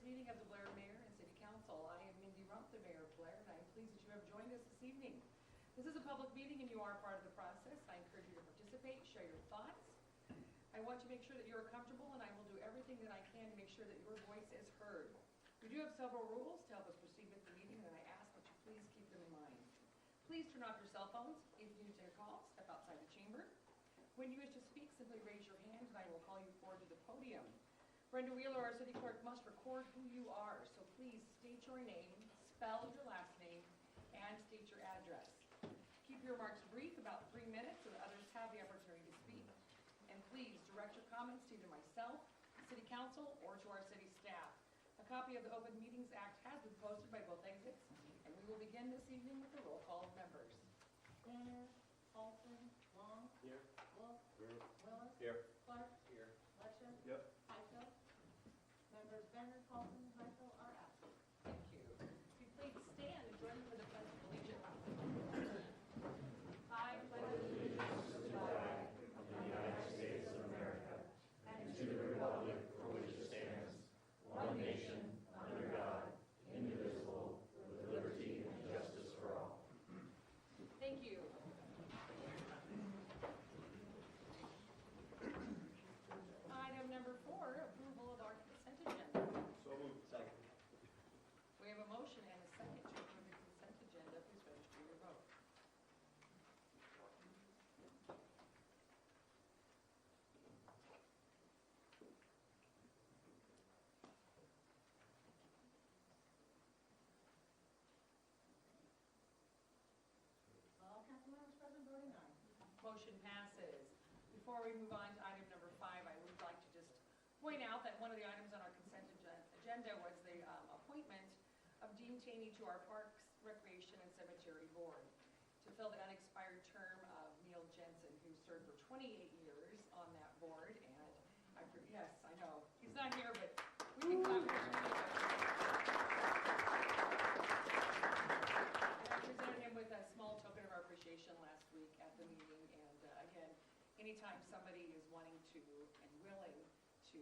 meeting of the Blair Mayor and City Council. I am Mindy Rump, the Mayor of Blair, and I am pleased that you have joined us this evening. This is a public meeting and you are part of the process. I encourage you to participate, share your thoughts. I want to make sure that you are comfortable, and I will do everything that I can to make sure that your voice is heard. We do have several rules to help us proceed with the meeting, and I ask that you please keep them in mind. Please turn off your cell phones. If you need to take a call, step outside the chamber. When you wish to speak, simply raise your hand and I will call you forward to the podium. Brenda Wheeler, our city clerk, must record who you are, so please state your name, spell your last name, and state your address. Keep your remarks brief, about 3 minutes, so that others have the opportunity to speak. And please direct your comments to either myself, City Council, or to our city staff. A copy of the Open Meetings Act has been posted by both exits, and we will begin this evening with the roll call of members. Banner, Olson, Long. Here. Wolf. Here. Willis. Here. Clark. Here. Fletcher. Yep. Highfield. Members Banner, Paulson, and Highfield are absent. Thank you. If you please stand and join me for the Pledge of Allegiance. I pledge allegiance to the flag of the United States of America and to the republic for which it stands, one nation, under God, indivisible, with liberty and justice for all. Thank you. Item number 4, approval of our consent agenda. So moved. Second. We have a motion and a second to approve the consent agenda. Please register your vote. All council members present voting aye. Motion passes. Before we move on to item number 5, I would like to just point out that one of the items on our consent agenda was the appointment of Dean Taney to our Parks, Recreation, and Cemetery Board to fill the unexpired term of Neil Jensen, who served for 28 years on that board. And yes, I know, he's not here, but we can clap for him. I presented him with a small token of our appreciation last week at the meeting. And again, anytime somebody is wanting to and willing to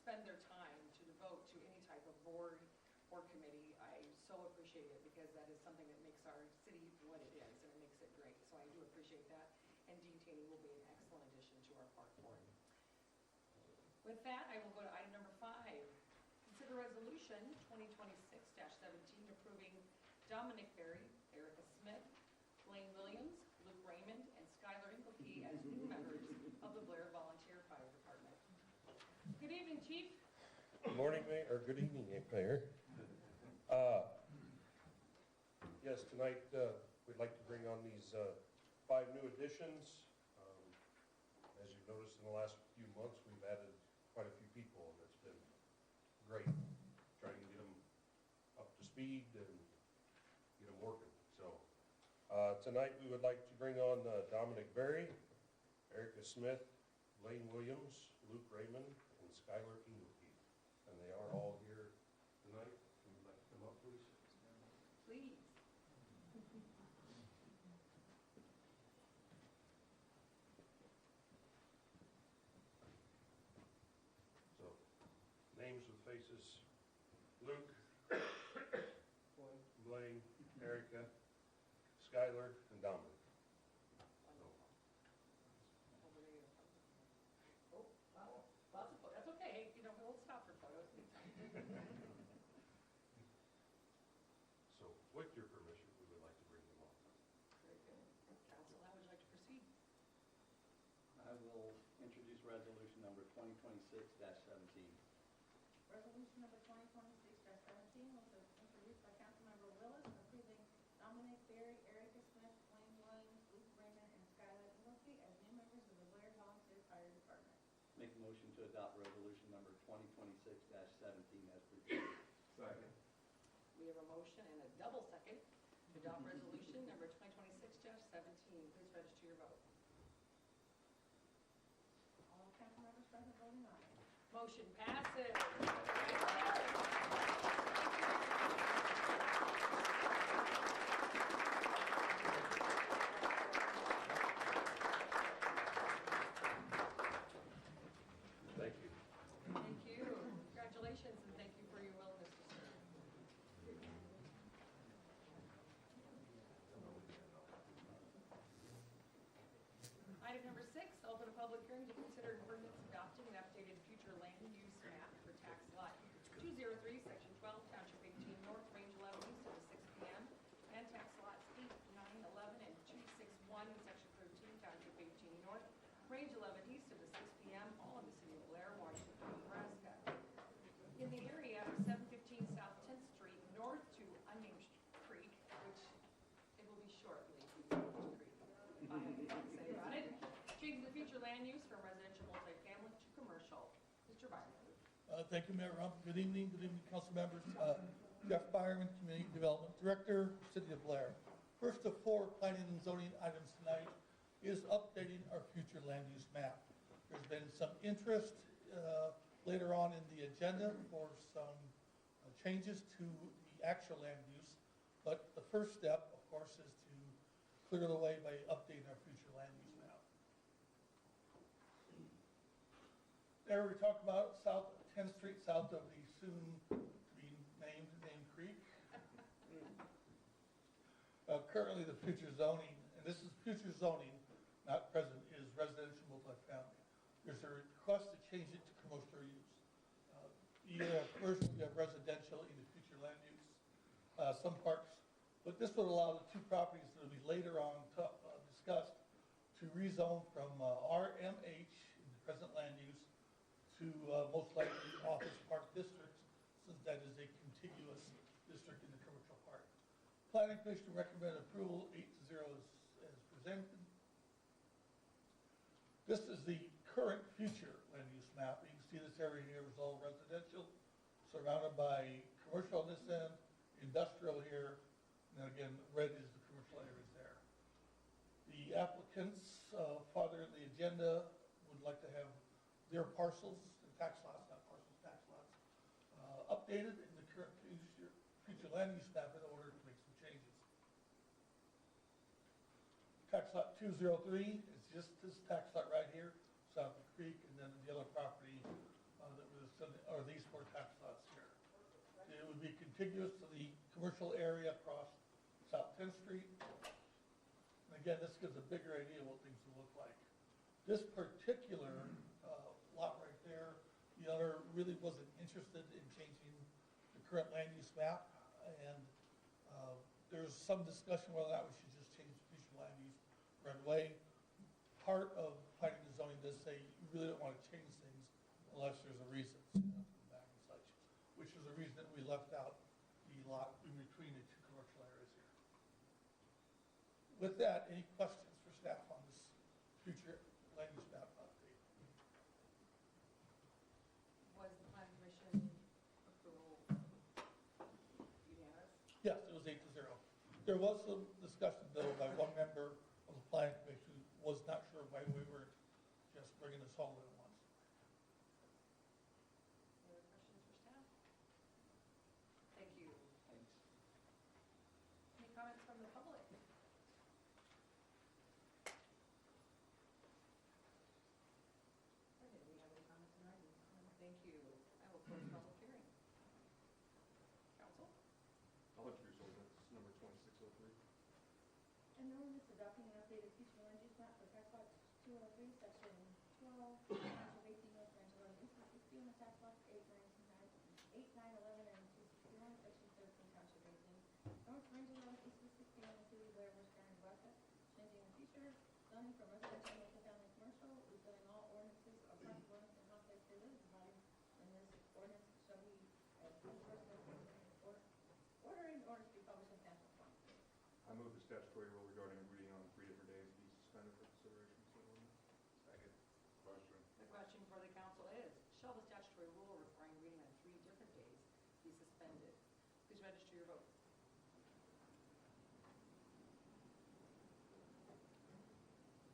spend their time to devote to any type of board or committee, I so appreciate it, because that is something that makes our city what it is, and it makes it great. So I do appreciate that, and Dean Taney will be an excellent addition to our park board. With that, I will go to item number 5. Consider resolution 2026-17 approving Dominic Berry, Erica Smith, Blaine Williams, Luke Raymond, and Skylar Inglekey as new members of the Blair Volunteer Fire Department. Good evening, Chief. Good morning, Mayor, or good evening, Mayor. Yes, tonight we'd like to bring on these 5 new additions. As you've noticed in the last few months, we've added quite a few people, and it's been great trying to get them up to speed and get them working. So tonight we would like to bring on Dominic Berry, Erica Smith, Blaine Williams, Luke Raymond, and Skylar Inglekey. And they are all here tonight. Would you like to come up, please? Please. So, names with faces: Luke, Blaine, Erica, Skylar, and Dominic. Oh, wow. Lots of photos. That's okay. Hey, you know, we'll stop for photos anytime. So, with your permission, we would like to bring them on. Very good. Council, how would you like to proceed? I will introduce resolution number 2026-17. Resolution number 2026-17 was introduced by Councilmember Willis, approving Dominic Berry, Erica Smith, Blaine Williams, Luke Raymond, and Skylar Inglekey as new members of the Blair Volunteer Fire Department. Make a motion to adopt resolution number 2026-17 as presented. Second. We have a motion and a double second to adopt resolution number 2026-17. Please register your vote. All council members present voting aye. Motion passes. Thank you. Thank you. Congratulations, and thank you for Range 11 east of the 6 p.m., all in the city of Blair, Washington, Nebraska. In the area of 715 South 10th Street, north to unnamed creek, which it will be shortly, creek, if I have anything to say about it. Changing the future land use from residential multifamily to commercial. Mr. Byron. Thank you, Mayor Rump. Good evening, council members. Jeff Byron, Community Development Director, City of Blair. First of four planning and zoning items tonight is updating our future land use map. There's been some interest later on in the agenda for some changes to the actual land use, but the first step, of course, is to clear the way by updating our future land use map. There we talk about South 10th Street, south of the soon-to-be named Creek. Currently, the future zoning, and this is future zoning, not present, is residential multifamily. There's a request to change it to commercial use. You have commercial, you have residential in the future land use, some parts, but this would allow the two properties that will be later on discussed to rezone from RMH in the present land use to most likely office park districts, since that is a contiguous district in the commercial park. Planning Commission recommended approval 8-0 as presented. This is the current future land use map. You can see this area here is all residential, surrounded by commercial on this end, industrial here, and then again, red is the commercial areas there. The applicants, farther in the agenda, would like to have their parcels, tax lots, not parcels, tax lots, updated in the current future land use map in order to make some changes. Tax lot 203 is just this tax lot right here, south of the creek, and then the other property that was, are these four tax lots here. It would be contiguous to the commercial area across South 10th Street. And again, this gives a bigger idea of what things will look like. This particular lot right there, the owner really wasn't interested in changing the current land use map, and there's some discussion whether or not we should just change the future land use right away. Part of planning and zoning does say you really don't want to change things unless there's a reason, back and such, which is the reason that we left out the lot in between the two commercial areas here. With that, any questions for staff on this future land use map update? Was the plan commission approval unanimous? Yes, it was 8-0. There was some discussion, though, by one member of the planning commission who was not sure why we were just bringing this all in at once. Any other questions for staff? Thank you. Thanks. Any comments from the public? Okay, do we have any comments in writing? Thank you. I will close public hearing. Council? I'll introduce ordinance number 2603. An ordinance adopting an updated future land use map for tax lot 203, section 12, township 18, North Range 11, East 60, and the tax lots 8, 9, 11, and 261, section 13, township 18, North Range 11, East 60, and the city of Blair, West County, Nebraska, changing the future zoning from residential multifamily commercial, repealing all ordinances or parts of ordinance and conflict therein, providing in this ordinance shall be ordering orders to be published in national form. I move the statutory rule regarding reading on 3 different days be suspended for consideration of said ordinance. Second. Question. The question for the council is, shall the statutory rule requiring reading on 3 different days be suspended? Please register your vote.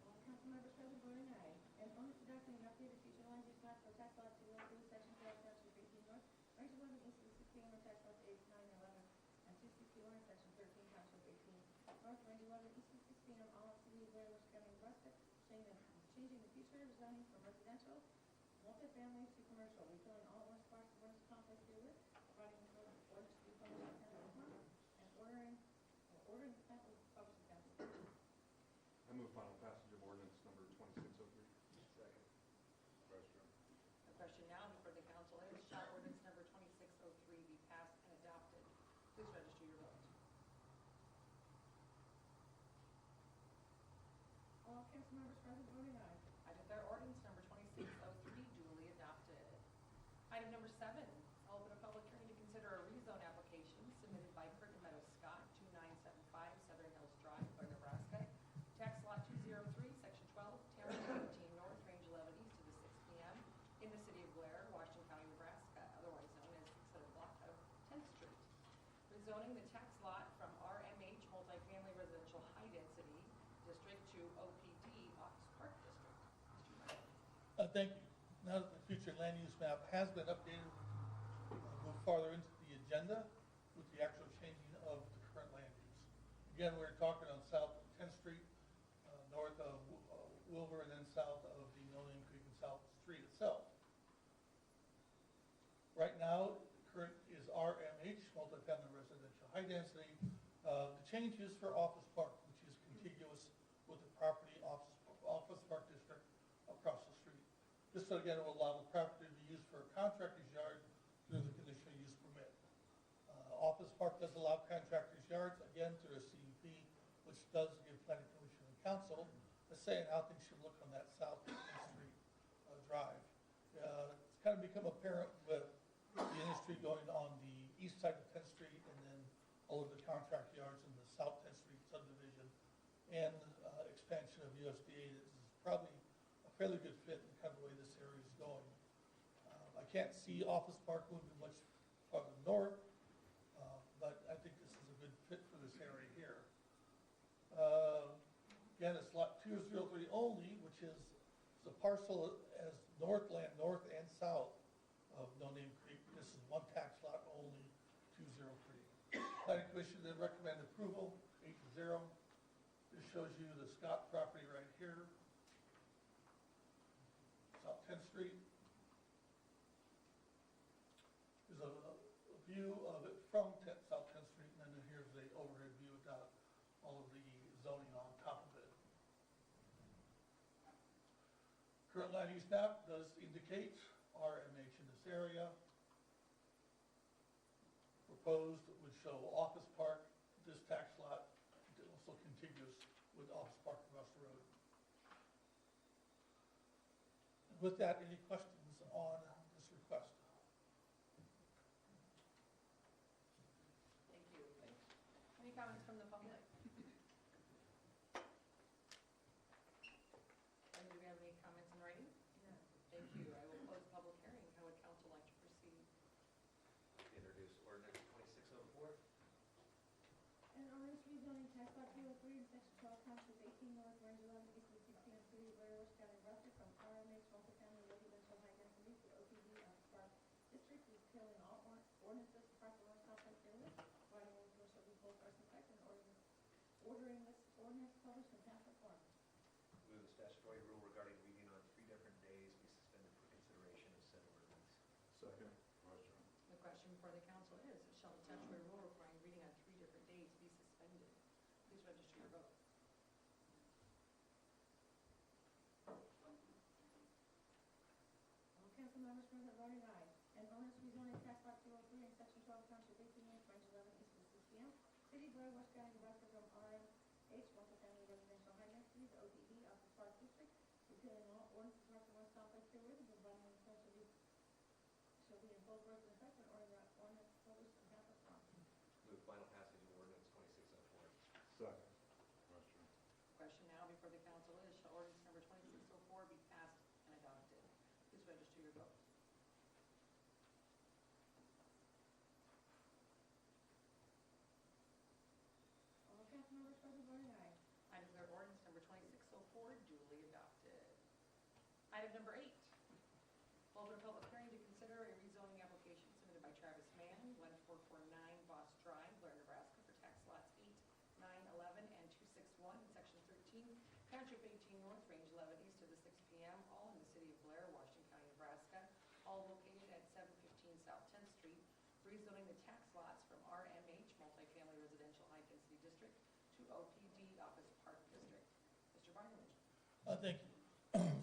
All council members present voting aye. An ordinance adopting an updated future land use map for tax lot 203, section 12, township 18 north, range 11 east of 60, and tax lots 8, 9, 11, and 261, section 13, township 18, north range 11 east of 60, and all of city of Blair, West County, Nebraska, changing the future zoning from residential, multifamily to commercial, repealing all ordinance parts of ordinance conflict herewith, providing for ordinance to be published in national form, and ordering the plant of published in council. I move final passage of ordinance number 2603. Second. Question. The question now before the council is, shall ordinance number 2603 be passed and adopted? Please register your vote. All council members present voting aye. I declare 7, I'll open a public hearing to consider a rezone application submitted by Cricket Meadow Scott, 2975 Southern Hills Drive, Blair, Nebraska. Tax lot 203, section 12, Township 18 North, range 11 east to the 6 p.m. in the city of Blair, Washington County, Nebraska, otherwise known as considered block of 10th Street. Rezoning the tax lot from RMH multifamily residential high density district to OPD office park district. Mr. Meyer. Thank you. Now that the future land use map has been updated, move farther into the agenda with the actual changing of the current land use. Again, we're talking on South 10th Street, north of Wilbur, and then south of the Nolian Creek and South Street itself. Right now, the current is RMH, multifamily residential high density. The change is for office park, which is contiguous with the property office park district across the street. This, again, will allow the property to be used for a contractor's yard through the conditional use permit. Office park does allow contractor's yards, again, through a CUP, which does give planning commission and council a say in how things should look on that South 10th Street drive. It's kind of become apparent with the industry going on the east side of 10th Street and then all of the contract yards in the South 10th Street subdivision and expansion of USDA. This is probably a fairly good fit in kind of the way this area is going. I can't see office park moving much farther north, but I think this is a good fit for this area here. Again, it's lot 203 only, which is the parcel as Northland, north and south of No Name Creek. This is one tax lot only, 203. Planning Commission then recommend approval, 8-0. This shows you the Scott property right here, South 10th Street. There's a view of it from South 10th Street, and then here's the overhead view without all of the zoning on top of it. Current land use map does indicate RMH in this area. Proposed would show office park, this tax lot, also contiguous with office park across the road. And with that, any questions on this request? Thank you. Any comments from the public? And do we have any comments in writing? No. Thank you. I will close the public hearing. How would council like to proceed? Introduce ordinance 2604. An ordinance rezoning tax lot 203 in section 12, township 18 north, range 11 east to the 6 p.m. city of Blair, Washington County, Nebraska, from RMH multifamily residential high density to OPD office park district, repealing all ordinances proper on South Lake Village, providing one for shall be full first and second, ordering this ordinance published in township form. Move the statutory rule regarding reading on 3 different days be suspended for consideration of said ordinance. Second. Question. The question before the council is, shall the statutory rule requiring reading on 3 different days be suspended? Please register your vote. All council members present voting aye. An ordinance rezoning tax lot 203 in section 12, township 18 north, range 11 east to 6 p.m. City of Blair, Washington County, Nebraska, from RMH multifamily residential high density to OPD office park district, repealing all ordinances proper on South Lake Village, providing one shall be in full first and second, ordering that ordinance published in township form. Move final passage of ordinance 2604. Second. Question. Question now before the council is, shall ordinance number 2604 be passed and adopted? Please register your vote. All council members present voting aye. I declare ordinance number 2604 duly adopted. Item number 8, open a public hearing to consider a rezoning application submitted by Travis Mann, 1449 Boss Drive, Blair, Nebraska, for tax lots 8, 9, 11, and 261 in section 13, township 18 north, range 11 east to the 6 p.m., all in the city of Blair, Washington County, Nebraska, all located at 715 South 10th Street, rezoning the tax lots from RMH multifamily residential high density district to OPD office park district. Mr. Barnard. Thank you.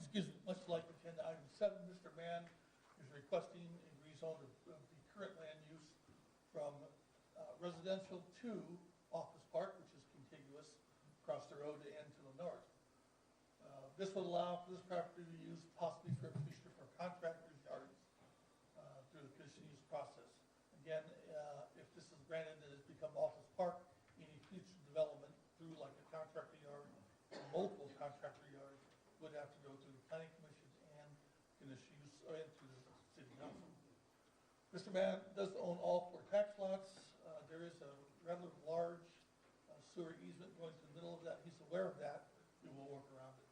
Excuse me, much like agenda item 7, Mr. Mann is requesting a rezone of the current land use from residential to office park, which is contiguous across the road and to the north. This would allow for this property to be used possibly for contractors' yards through the conditional again, if this is granted and it's become office park, any future development through like a contractor yard, or multiple contractor yards, would have to go through the planning commission and conditional use, or into the city council. Mr. Mann does own all 4 tax lots. There is a rather large sewer easement going to the middle of that. He's aware of that. We will work around it.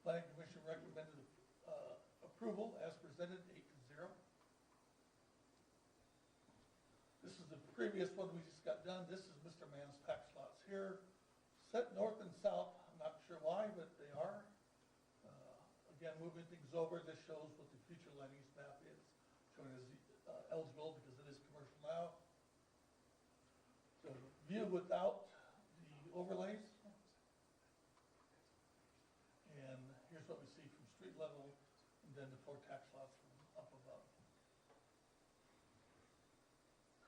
Planning commission recommended approval as presented, 8-0. This is the previous one we just got done. This is Mr. Mann's tax lots here, set north and south. I'm not sure why, but they are. Again, moving things over, this shows what the future land use map is, showing as eligible because it is commercial now. So view without the overlays. And here's what we see from street level, and then the 4 tax lots from up above.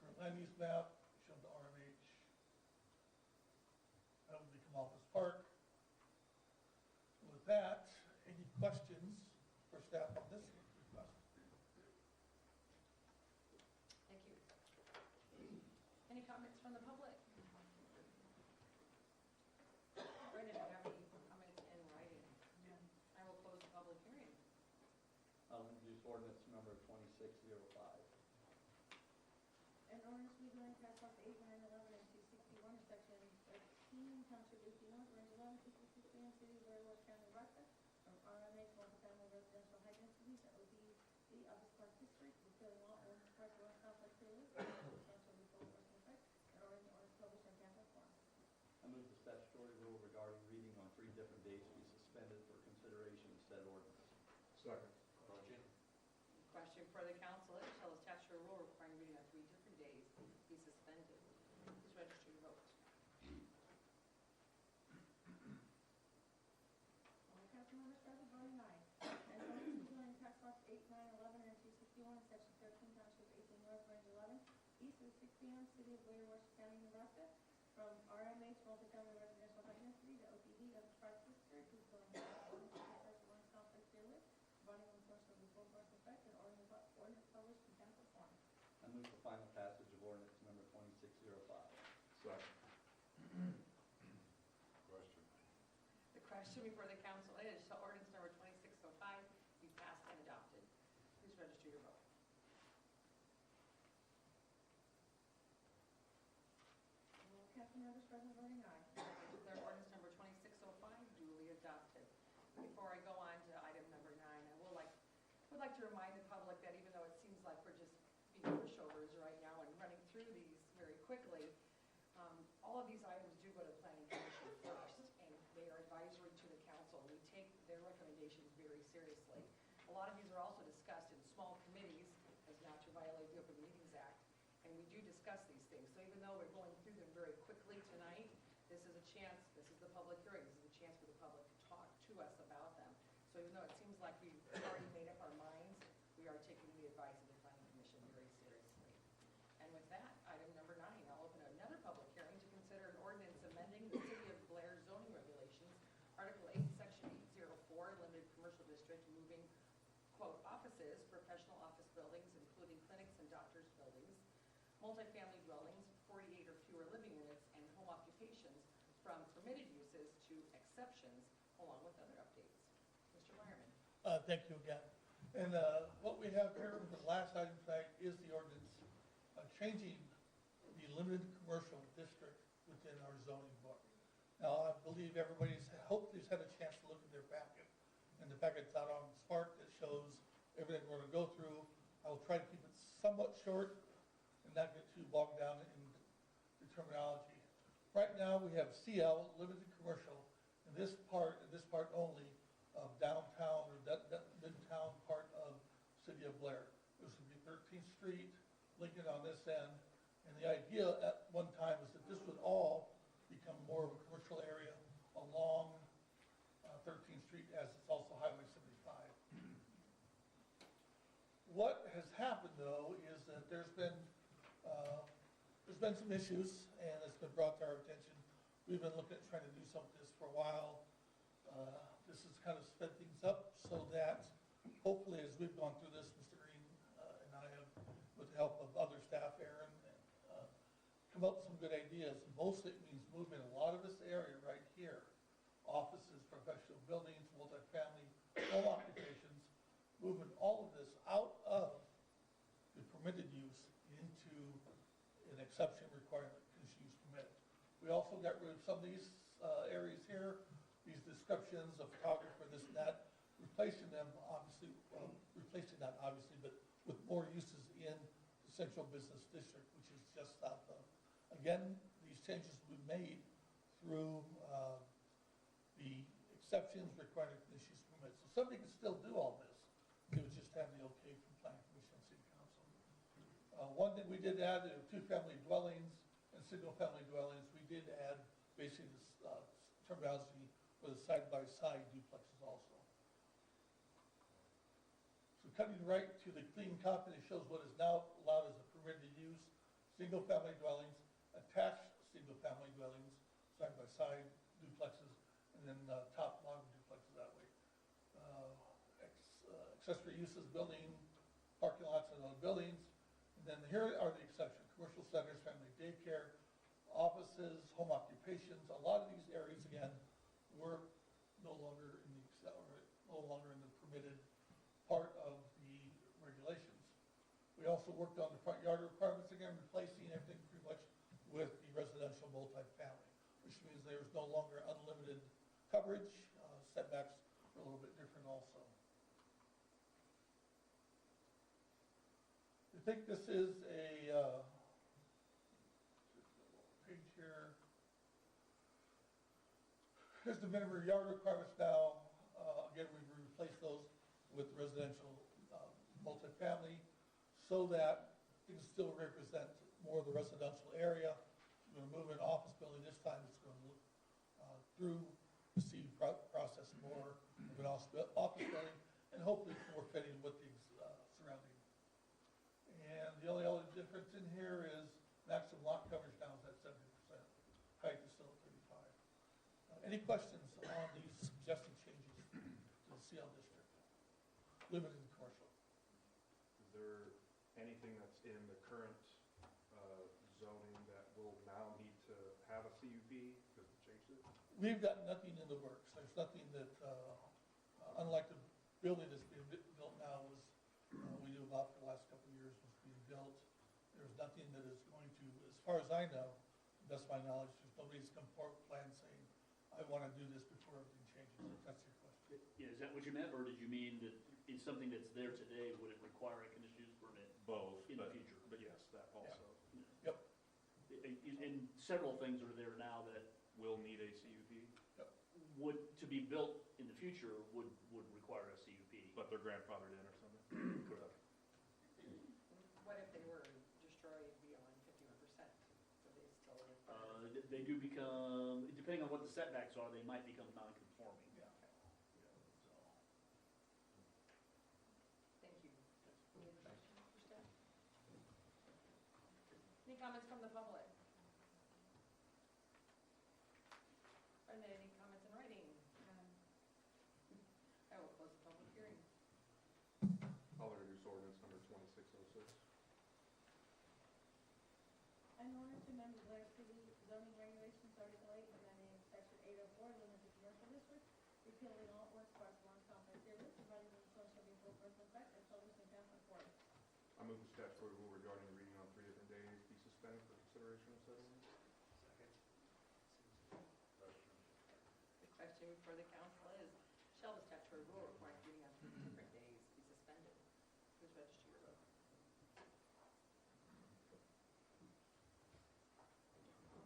Current land use map, showed the RMH. That would become office park. And with that, any questions for staff on this request? Thank you. Any comments from the public? Brendan, do you have any comments in writing? I will close the public hearing. I'll introduce ordinance number 2605. An ordinance redoing tax lots 8, 9, 11, and 261 in section 13, township 18 north, range 11, 260, and city of Blair, West County, Nebraska, from RMH multifamily residential high density to ODD office park district, repealing all ordinance parts of one complex area, substantial before first effect, and ordering the ordinance published in pamphlet form. I move the statutory rule regarding reading on 3 different dates be suspended for consideration of said ordinance. Second. Question for the council is, shall the statutory rule requiring reading on 3 different days be suspended? Please register your vote. All council members present voting aye. An ordinance redoing tax lots 8, 9, 11, and 261 in section 13, township 18 north, range 11, east of 6 p.m., city of Blair, West County, Nebraska, from RMH multifamily residential high density to OPD office park district, repealing all ordinance parts of one complex area, providing enforcement before first effect, and ordering the ordinance published in pamphlet form. I move for final passage of ordinance number 2605. Second. Question. The question before the council is, shall ordinance number 2605 be passed and adopted? Please register your vote. All council members present voting aye. Declare ordinance number 2605 duly adopted. Before I go on to item number 9, I would like to remind the public that even though it seems like we're just being pushovers right now and running through these very quickly, all of these items do go to the planning commission first, and they are advisory to the council. We take their recommendations very seriously. A lot of these are also discussed in small committees as not to violate the Open Meetings Act, and we do discuss these things. So even though we're going through them very quickly tonight, this is a chance, this is the public hearing, this is a chance for the public to talk to us about them. So even though it seems like we've already made up our minds, we are taking the advice of the planning commission very seriously. And with that, item number 9, I'll open another public hearing to consider an ordinance amending the City of Blair zoning regulations, Article 8, Section 804, limited commercial district, moving, quote, offices, professional office buildings, including clinics and doctors' buildings, multifamily dwellings, 48 or fewer living units, and home occupations from permitted uses to exceptions, along with other updates. Mr. Wireman. Thank you again. And what we have here for the last item tonight is the ordinance changing the limited commercial district within our zoning book. Now, I believe everybody's, hopefully has had a chance to look at their packet. And the packet's out on Smart that shows everything we're going to go through. I will try to keep it somewhat short and not get too bogged down in the terminology. Right now, we have CL, limited commercial, in this part only of downtown or that midtown part of City of Blair. This would be 13th Street, Lincoln on this end. And the idea at one time was that this would all become more of a commercial area along 13th Street, as it's also Highway 75. What has happened, though, is that there's been some issues, and it's been brought to our attention. We've been looking at trying to do some of this for a while. This has kind of sped things up so that hopefully as we've gone through this, Mr. Green and I have, with the help of other staff, Aaron, come up with some good ideas. Mostly it means moving a lot of this area right here, offices, professional buildings, multifamily, home occupations, moving all of this out of the permitted use into an exception requirement, conditional use permit. We also got rid of some of these areas here, these descriptions of photographer, this and that, replacing them obviously, replacing that obviously, but with more uses in the central business district, which is just south of. Again, these changes will be made through the exceptions requiring a conditional use permit. So somebody can still do all this. They would just have the okay from planning commission and city council. One thing we did add, two-family dwellings and single-family dwellings, we did add basically this terminology for the side-by-side duplexes also. So cutting right to the clean copy that shows what is now allowed as a permitted use, single-family dwellings, attached single-family dwellings, side-by-side duplexes, and then top bottom duplexes that way. Accessory uses, building, parking lots and other buildings. And then here are the exceptions: commercial centers, family daycare, offices, home occupations. A lot of these areas, again, were no longer in the permitted part of the regulations. We also worked on the front yard requirements again, replacing everything pretty much with the residential multifamily, which means there's no longer unlimited coverage. Setbacks are a little bit different also. I think this is a page here. Here's the minimum yard requirements now. Again, we've replaced those with residential multifamily so that things still represent more of the residential area. We're going to move an office building. This time it's going to look through the C process more of an office building, and hopefully more fitting with the surrounding. And the only other difference in here is maximum lot coverage now is at 70%. Height is still at 35. Any questions on these suggested changes to the CL district? Limited to commercial. Is there anything that's in the current zoning that will now need to have a CUP because it changed it? We've got nothing in the works. There's nothing that, unlike the building that's being built now was, we knew about for the last couple of years was being built. There's nothing that is going to, as far as I know, that's my knowledge, there's nobody that's come forward with a plan saying, I want to do this before everything changes. If that's your question. Yeah, is that what you meant, or did you mean that it's something that's there today, would it require a conditional use permit? Both. In the future. But yes, that also Yep. And several things are there now that will need a CUP, would, to be built in the future, would require a CUP. but they're grandfathered in or something. Correct. What if they were destroyed beyond 51%? So they still require. They do become, depending on what the setbacks are, they might become non-conforming. Yeah. Thank you. Any other questions for staff? Any comments from the public? Are there any comments in writing? I will close the public hearing. I'll introduce ordinance number 2606. An ordinance to amend the Blair City zoning regulations, Article 8, amending section 804, limited commercial district, repealing all words, parts 1, compact area, providing that the source shall be full person effect and published in town report. I move the statutory rule regarding reading on 3 different days be suspended for consideration of said ordinance. The question before the council is, shall the statutory rule require reading on 3 different days be suspended? Please register your vote.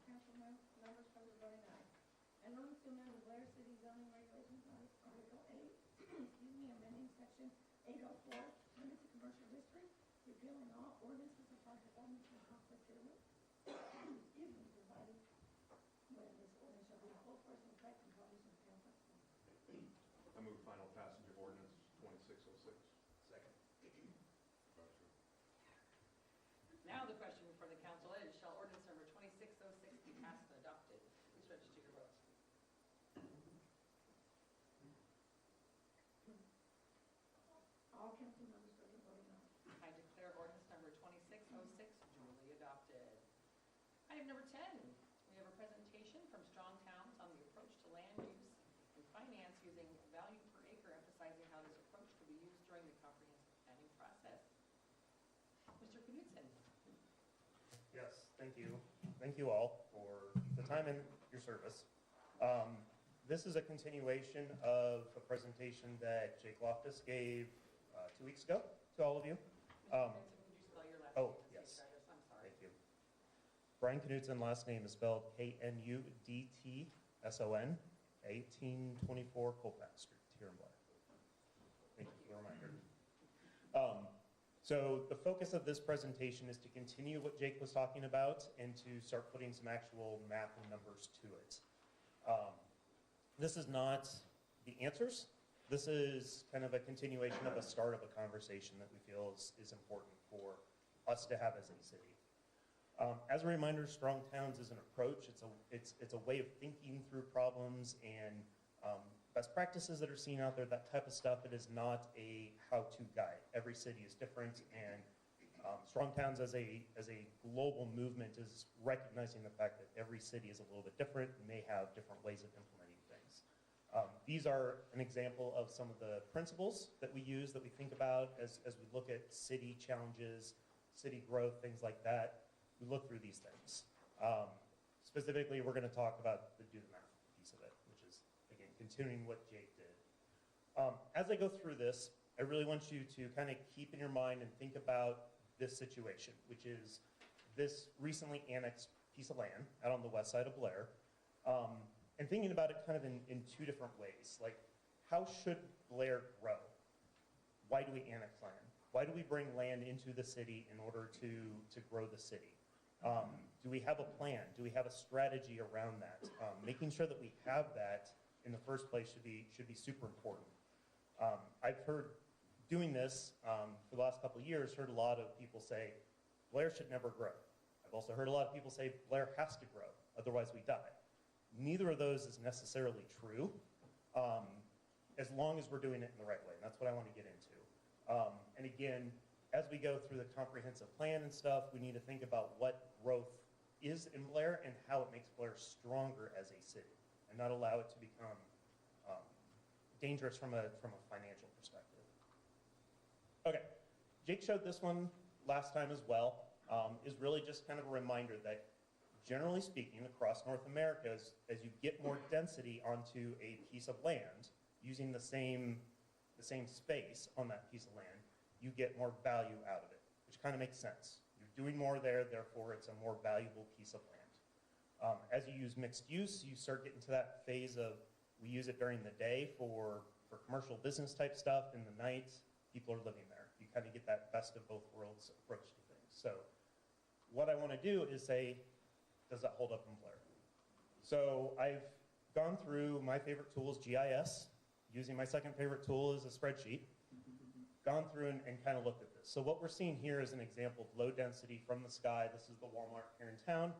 Council members present voting aye. An ordinance to amend the Blair City zoning regulations, Article 8, excuse me, amending section 804, limited commercial district, repealing all ordinances of park development and conflict area. Excuse me, providing when this ordinance shall be in full force and effect and published in town report. I move final passage of ordinance 2606. Second. Now the question before the council is, shall ordinance number 2606 be passed and adopted? Please register your votes. All council members present voting aye. I declare ordinance number 2606 duly adopted. Item strong towns on the approach to land use and finance using value per acre, emphasizing how this approach could be used during the comprehensive planning process. Mr. Knudsen. Yes, thank you. Thank you all for the time and your service. This is a continuation of a presentation that Jake Loftus gave 2 weeks ago to all of you. Mr. Knudsen, could you spell your last name? Yes. I'm sorry. Thank you. Brian Knudsen, last name is spelled Knudtson, 1824 Colfax Street, here in Blair. Thank you for the reminder. So the focus of this presentation is to continue what Jake was talking about and to start putting some actual math and numbers to it. This is not the answers. This is kind of a continuation of a start of a conversation that we feel is important for us to have as a city. As a reminder, Strong Towns is an approach. It's a way of thinking through problems and best practices that are seen out there, that type of stuff. It is not a how-to guide. Every city is different, and Strong Towns as a global movement is recognizing the fact that every city is a little bit different and may have different ways of implementing things. These are an example of some of the principles that we use, that we think about as we look at city challenges, city growth, things like that. We look through these things. Specifically, we're going to talk about the do the math piece of it, which is, again, continuing what Jake did. As I go through this, I really want you to kind of keep in your mind and think about this situation, which is this recently annexed piece of land out on the west side of Blair, and thinking about it kind of in 2 different ways. Like, how should Blair grow? Why do we annex land? Why do we bring land into the city in order to grow the city? Do we have a plan? Do we have a strategy around that? Making sure that we have that in the first place should be super important. I've heard, doing this for the last couple of years, heard a lot of people say, Blair should never grow. I've also heard a lot of people say, Blair has to grow, otherwise we die. Neither of those is necessarily true, as long as we're doing it in the right way, and that's what I want to get into. And again, as we go through the comprehensive plan and stuff, we need to think about what growth is in Blair and how it makes Blair stronger as a city, and not allow it to become dangerous from a financial perspective. Okay, Jake showed this one last time as well. Is really just kind of a reminder that, generally speaking, across North America, as you get more density onto a piece of land, using the same space on that piece of land, you get more value out of it, which kind of makes sense. You're doing more there, therefore it's a more valuable piece of land. As you use mixed use, you start getting to that phase of, we use it during the day for commercial business type stuff, in the night, people are living there. You kind of get that best of both worlds approach to things. So what I want to do is say, does that hold up in Blair? So I've gone through my favorite tool is GIS, using my second favorite tool is a spreadsheet, gone through and kind of looked at this. So what we're seeing here is an example of low density from the sky. This is the Walmart here in town.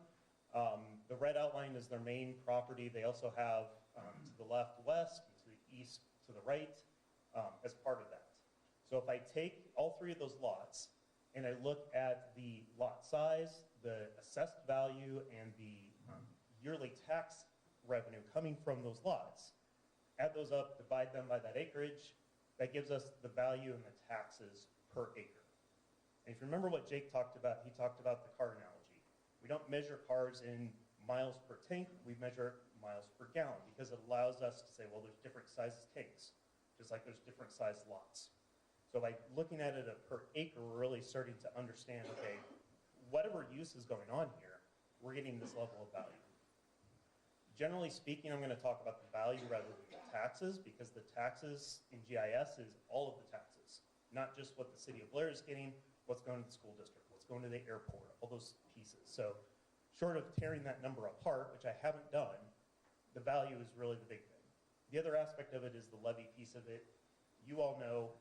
The red outline is their main property. They also have to the left, west, and to the east, to the right, as part of that. So if I take all 3 of those lots and I look at the lot size, the assessed value, and the yearly tax revenue coming from those lots, add those up, divide them by that acreage, that gives us the value and the taxes per acre. And if you remember what Jake talked about, he talked about the car analogy. We don't measure cars in miles per tank, we measure miles per gallon, because it allows us to say, well, there's different sizes tanks, just like there's different sized lots. So by looking at it per acre, we're really starting to understand, okay, whatever use is going on here, we're getting this level of value. Generally speaking, I'm going to talk about the value rather than the taxes, because the taxes in GIS is all of the taxes, not just what the city of Blair is getting, what's going to the school district, what's going to the airport, all those pieces. So short of tearing that number apart, which I haven't done, the value is really the big thing. The other aspect of it is the levy piece of it. You all know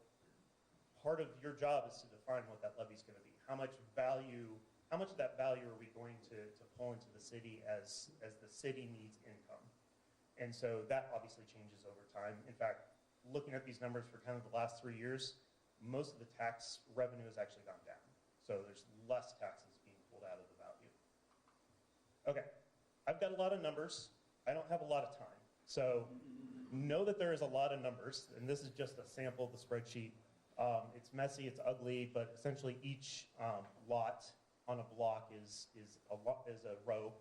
part of your job is to define what that levy is going to be. How much of that value are we going to pull into the city as the city needs income? And so that obviously changes over time. In fact, looking at these numbers for kind of the last 3 years, most of the tax revenue has actually gone down. So there's less taxes being pulled out of the value. Okay, I've got a lot of numbers. I don't have a lot of time. So know that there is a lot of numbers, and this is just a sample of the spreadsheet. It's messy, it's ugly, but essentially each lot on a block is a row.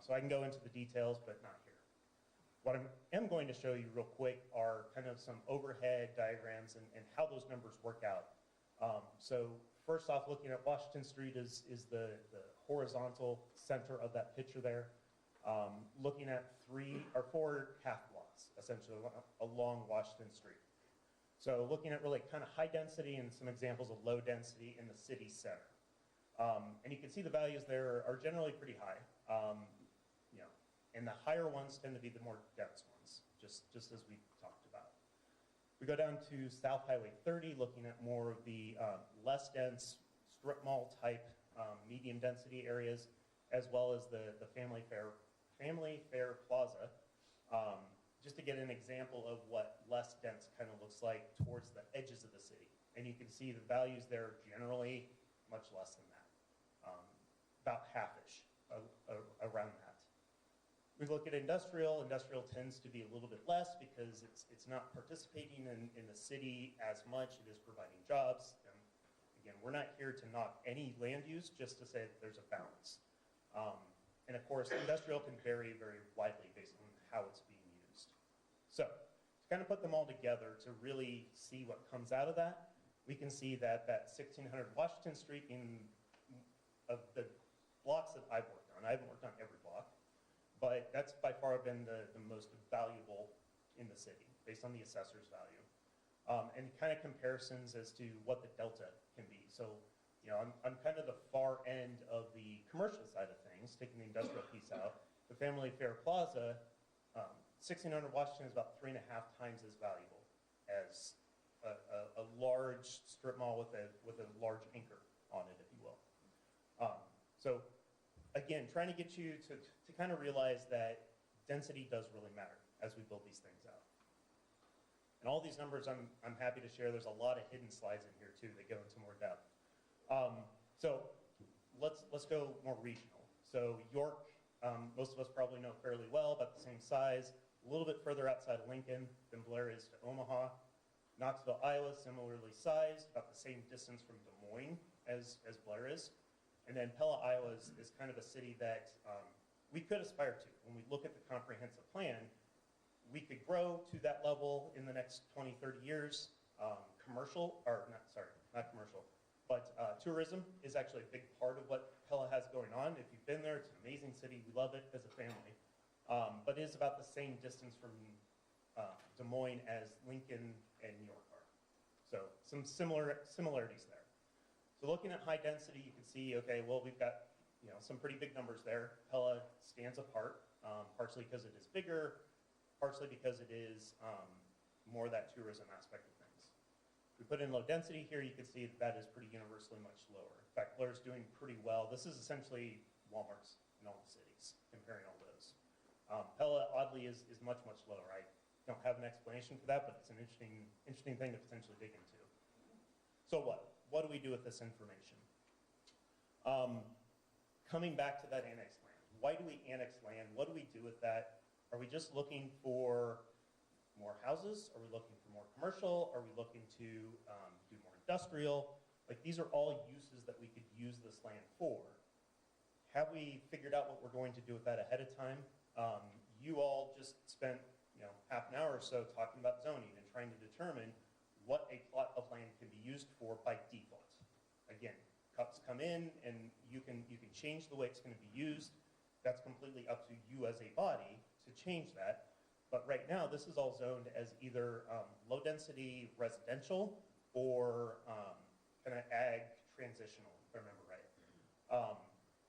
So I can go into the details, but not here. What I am going to show you real quick are kind of some overhead diagrams and how those numbers work out. So first off, looking at Washington Street is the horizontal center of that picture there. Looking at 3 or 4 half blocks, essentially, along Washington Street. So looking at really kind of high density and some examples of low density in the city center. And you can see the values there are generally pretty high. You know, and the higher ones tend to be the more dense ones, just as we talked about. We go down to South Highway 30, looking at more of the less dense strip mall type medium density areas, as well as the Family Fair Plaza, just to get an example of what less dense kind of looks like towards the edges of the city. And you can see the values there generally much less than that, about half-ish around that. We look at industrial. Industrial tends to be a little bit less because it's not participating in the city as much. It is providing jobs. And again, we're not here to knock any land use, just to say that there's a balance. And of course, industrial can vary very widely based on how it's being used. So to kind of put them all together to really see what comes out of that, we can see that 1600 Washington Street of the blocks that I've worked on, I haven't worked on every block, but that's by far been the most valuable in the city based on the assessor's value. And kind of comparisons as to what the delta can be. So, you know, I'm kind of the far end of the commercial side of things, taking the industrial piece out. The Family Fair Plaza, 1600 Washington is about 3.5 times as valuable as a large strip mall with a large anchor on it, if you will. So again, trying to get you to kind of realize that density does really matter as we build these things out. And all these numbers I'm happy to share. There's a lot of hidden slides in here too that go into more depth. So let's go more regional. So York, most of us probably know fairly well, about the same size, a little bit further outside of Lincoln than Blair is to Omaha. Knoxville, Iowa, similarly sized, about the same distance from Des Moines as Blair is. And then Pella, Iowa is kind of a city that we could aspire to. When we look at the comprehensive plan, we could grow to that level in the next 20, 30 years. Tourism is actually a big part of what Pella has going on. If you've been there, it's an amazing city. We love it as a family. But it is about the same distance from Des Moines as Lincoln and New York are. So some similarities there. So looking at high density, you can see, okay, well, we've got, you know, some pretty big numbers there. Pella stands apart, partially because it is bigger, partially because it is more that tourism aspect of things. We put in low density here, you can see that is pretty universally much lower. In fact, Blair's doing pretty well. This is essentially Walmart's in all the cities, comparing all those. Pella, oddly, is much, much lower. I don't have an explanation for that, but it's an interesting thing to potentially dig into. So what? What do we do with this information? Coming back to that annexed land. Why do we annex land? What do we do with that? Are we just looking for more houses? Are we looking for more commercial? Are we looking to do more industrial? Like, these are all uses that we could use this land for. Have we figured out what we're going to do with that ahead of time? You all just spent, you know, half an hour or so talking about zoning and trying to determine what a plot of land can be used for by default. Again, cups come in and you can change the way it's going to be used. That's completely up to you as a body to change that. But right now, this is all zoned as either low-density residential or kind of ag transitional, if I remember right.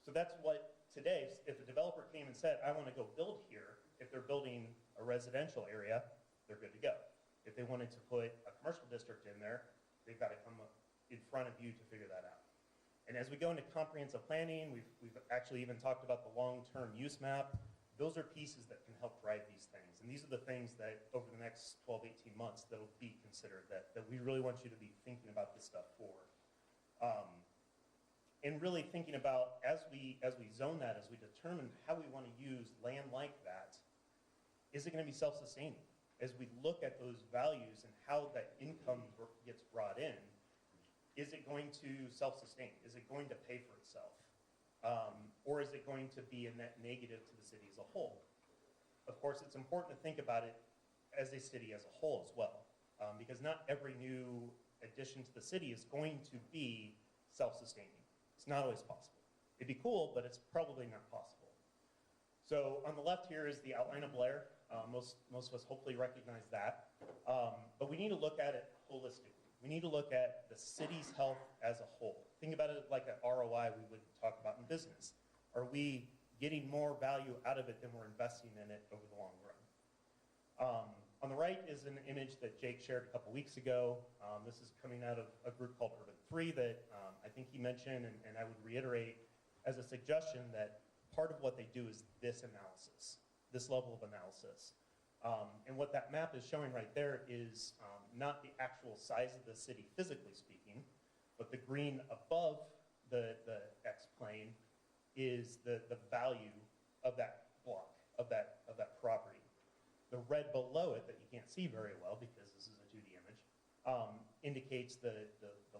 So that's what today, if a developer came and said, I want to go build here, if they're building a residential area, they're good to go. If they wanted to put a commercial district in there, they've got to come up in front of you to figure that out. And as we go into comprehensive planning, we've actually even talked about the long-term use map. Those are pieces that can help drive these things. And these are the things that over the next 12, 18 months that will be considered, that we really want you to be thinking about this stuff for. And really thinking about, as we zone that, as we determine how we want to use land like that, is it going to be self-sustaining? As we look at those values and how that income gets brought in, is it going to self-sustain? Is it going to pay for itself? Or is it going to be a net negative to the city as a whole? Of course, it's important to think about it as a city as a whole as well, because not every new addition to the city is going to be self-sustaining. It's not always possible. It'd be cool, but it's probably not possible. So on the left here is the outline of Blair. Most of us hopefully recognize that. But we need to look at it holistically. We need to look at the city's health as a whole. Think about it like an ROI we would talk about in business. Are we getting more value out of it than we're investing in it over the long run? On the right is an image that Jake shared a couple weeks ago. This is coming out of a group called Urban 3 that I think he mentioned, and I would reiterate as a suggestion that part of what they do is this analysis, this level of analysis. And what that map is showing right there is not the actual size of the city physically speaking, but the green above the X plane is the value of that block, of that property. The red below it that you can't see very well because this is a 2D image, indicates the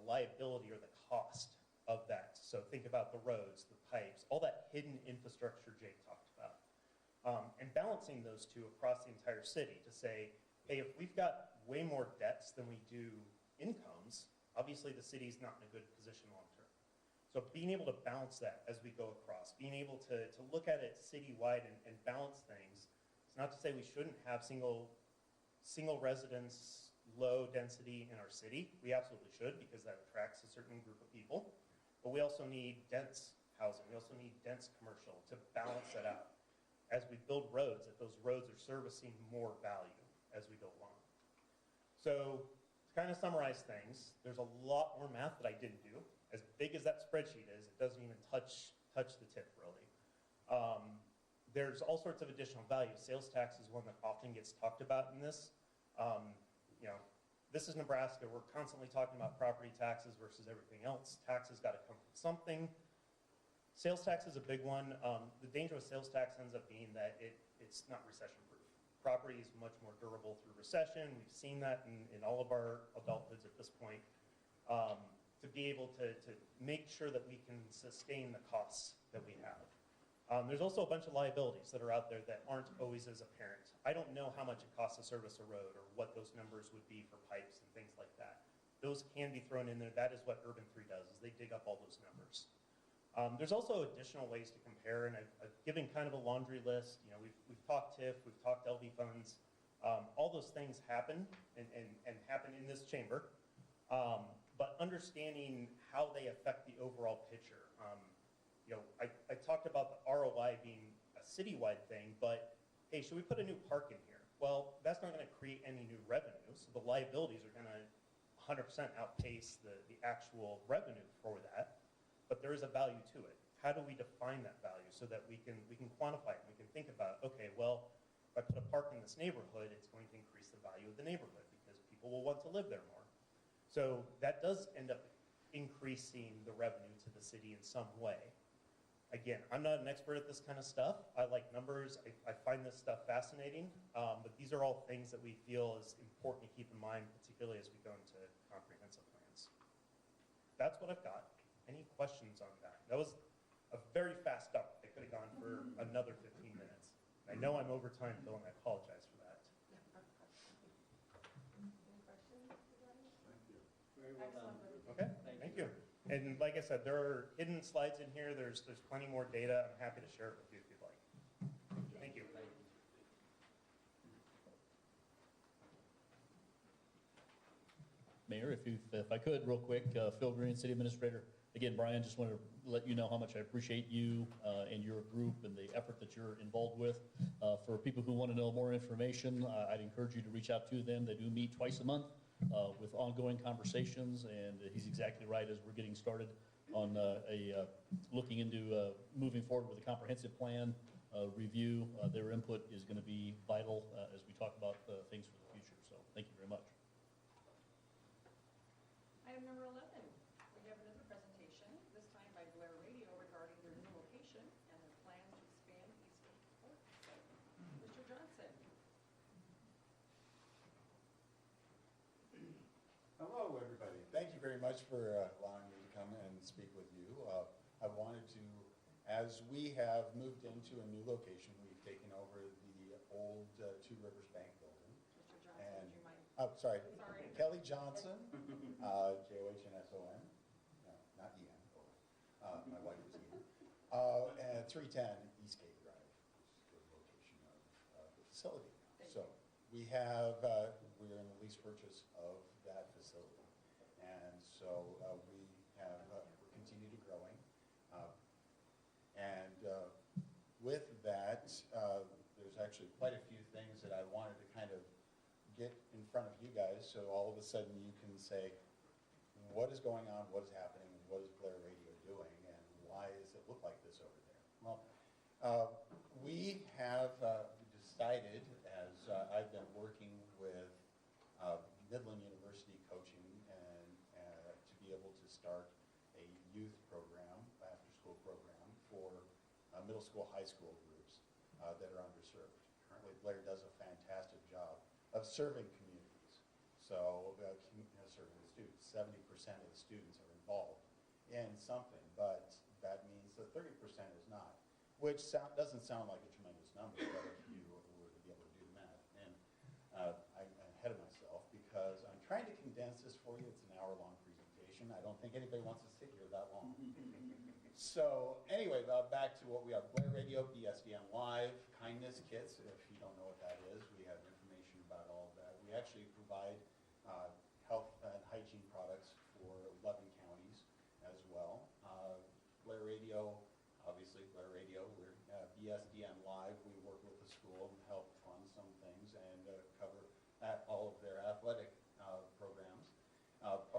liability or the cost of that. So think about the roads, the pipes, all that hidden infrastructure Jake talked about. And balancing those two across the entire city to say, hey, if we've got way more debts than we do incomes, obviously the city's not in a good position long term. So being able to balance that as we go across, being able to look at it citywide and balance things, it's not to say we shouldn't have single residence, low density in our city. We absolutely should, because that attracts a certain group of people. But we also need dense housing. We also need dense commercial to balance that out. As we build roads, that those roads are servicing more value as we go along. So to kind of summarize things, there's a lot more math that I didn't do. As big as that spreadsheet is, it doesn't even touch the tip, really. There's all sorts of additional value. Sales tax is one that often gets talked about in this. This is Nebraska. We're constantly talking about property taxes versus everything else. Taxes got to come from something. Sales tax is a big one. The danger with sales tax ends up being that it's not recession-proof. Property is much more durable through recession. We've seen that in all of our adulthoods at this point. To be able to make sure that we can sustain the costs that we have. There's also a bunch of liabilities that are out there that aren't always as apparent. I don't know how much it costs to service a road or what those numbers would be for pipes and things like that. Those can be thrown in there. That is what Urban 3 does, is they dig up all those numbers. There's also additional ways to compare, and I've given kind of a laundry list. We've talked TIF, we've talked LV funds. All those things happen and happen in this chamber. But understanding how they affect the overall picture. I talked about the ROI being a citywide thing, but hey, should we put a new park in here? Well, that's not going to create any new revenue, so the liabilities are going to 100% outpace the actual revenue for that, but there is a value to it. How do we define that value so that we can quantify it? We can think about, okay, well, if I put a park in this neighborhood, it's going to increase the value of the neighborhood because people will want to live there more. So that does end up increasing the revenue to the city in some way. Again, I'm not an expert at this kind of stuff. I like numbers. I find this stuff fascinating. But these are all things that we feel is important to keep in mind, particularly as we go into comprehensive plans. That's what I've got. Any questions on that? That was a very fast dump. I could have gone for another 15 minutes. I know I'm over time, Bill, and I apologize for that. Any questions? Thank you. Very well done. Okay, thank you. And like I said, there are hidden slides in here. There's plenty more data. I'm happy to share it with you if you'd like. Thank you. Mayor, if I could, real quick, Phil Green, City Administrator. Again, Brian, just wanted to let you know how much I appreciate you and your group and the effort that you're involved with. For people who want to know more information, I'd encourage you to reach out to them. They do meet twice a month with ongoing conversations, and he's exactly right as we're getting started on looking into moving forward with a comprehensive plan review. Their input is going to be vital as we talk about things for the future. So thank you very much. Item number 11, we have another presentation, this time by Blair Radio regarding their new location much for allowing me to come and speak with you. I wanted to, as we have moved into a new location, we've taken over the old Two Rivers Bank building. Mr. Johnson, And, would you mind? oh, sorry, Sorry. Kelly Johnson, Johnson, no, not Ian, my wife is Ian, and 310 Eastgate Drive is the location of the facility. So we have, we're in the lease purchase of that facility. And so we have, we continue to growing. And with that, there's actually quite a few things that I wanted to kind of get in front of you guys, so all of a sudden you can say, what is going on, what is happening, what is Blair Radio doing, and why does it look like this over there? Well, we have decided, as I've been working with Midland University coaching and to be able to start a youth program, after-school program for middle school, high school groups that are underserved. Currently, Blair does a fantastic job of serving communities. So, serving the students. 70% of the students are involved in something, but that means that 30% is not, which doesn't sound like a tremendous number, but if you were to be able to do the math. And I'm ahead of myself because I'm trying to condense this for you. It's an hour-long presentation. I don't think anybody wants to sit here that long. So anyway, back to what we have. Blair Radio, BSDN Live, Kindness Kits, if you don't know what that is, we have information about all of that. We actually provide health and hygiene products for 11 counties as well. Blair Radio, obviously Blair Radio, we're BSDN Live, we work with the school and help fund some things and cover all of their athletic programs.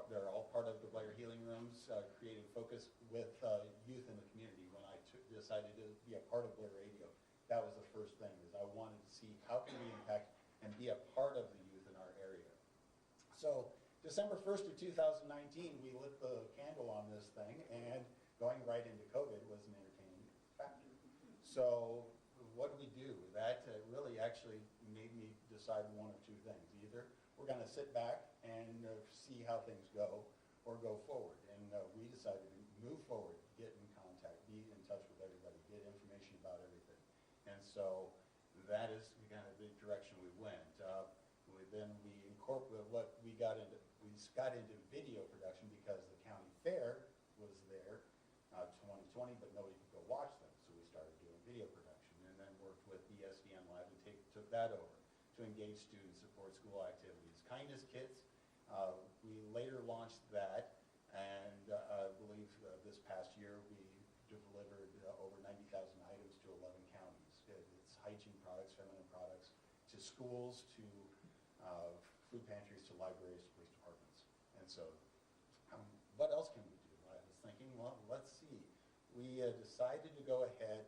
They're all part of the Blair Healing Rooms, creating focus with youth in the community. When I decided to be a part of Blair Radio, that was the first thing, is I wanted to see how can we impact and be a part of the youth in our area. So December 1st of 2019, we lit the candle on this thing, and going right into COVID was an entertaining factor. So what do we do? That really actually made me decide one of two things. Either we're going to sit back and see how things go, or go forward. And we decided to move forward, get in contact, be in touch with everybody, get information about everything. And so that is kind of the direction we went. Then we incorporated what we got into. We got into video production because the county fair was there 2020, but nobody could go watch them. So we started doing video production, and then worked with BSDN Live and took that over to engage students, support school activities. Kindness Kits, we later launched that, and I believe this past year we delivered over 90,000 items to 11 counties. It's hygiene products, feminine products, to schools, to food pantries, to libraries, to police departments. And so, what else can we do? I was thinking, well, let's see. We decided to go ahead,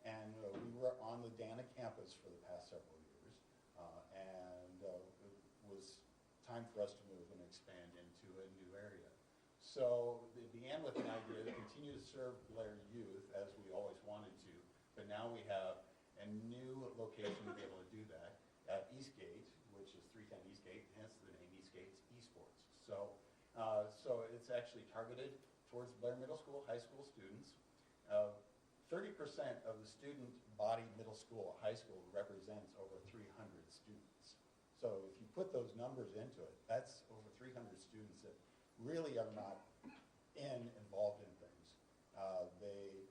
and we were on the Dana campus for the past several years, and it was time for us to move and expand into a new area. So it began with an idea to continue to serve Blair youth as we always wanted to, but now we have a new location to be able to do that at Eastgate, which is 310 Eastgate, hence the name Eastgate's Esports. So, so it's actually targeted towards Blair Middle School, high school students. 30% of the student body, middle school, high school, represents over 300 students. So if you put those numbers into it, that's over 300 students that really are not involved in things. They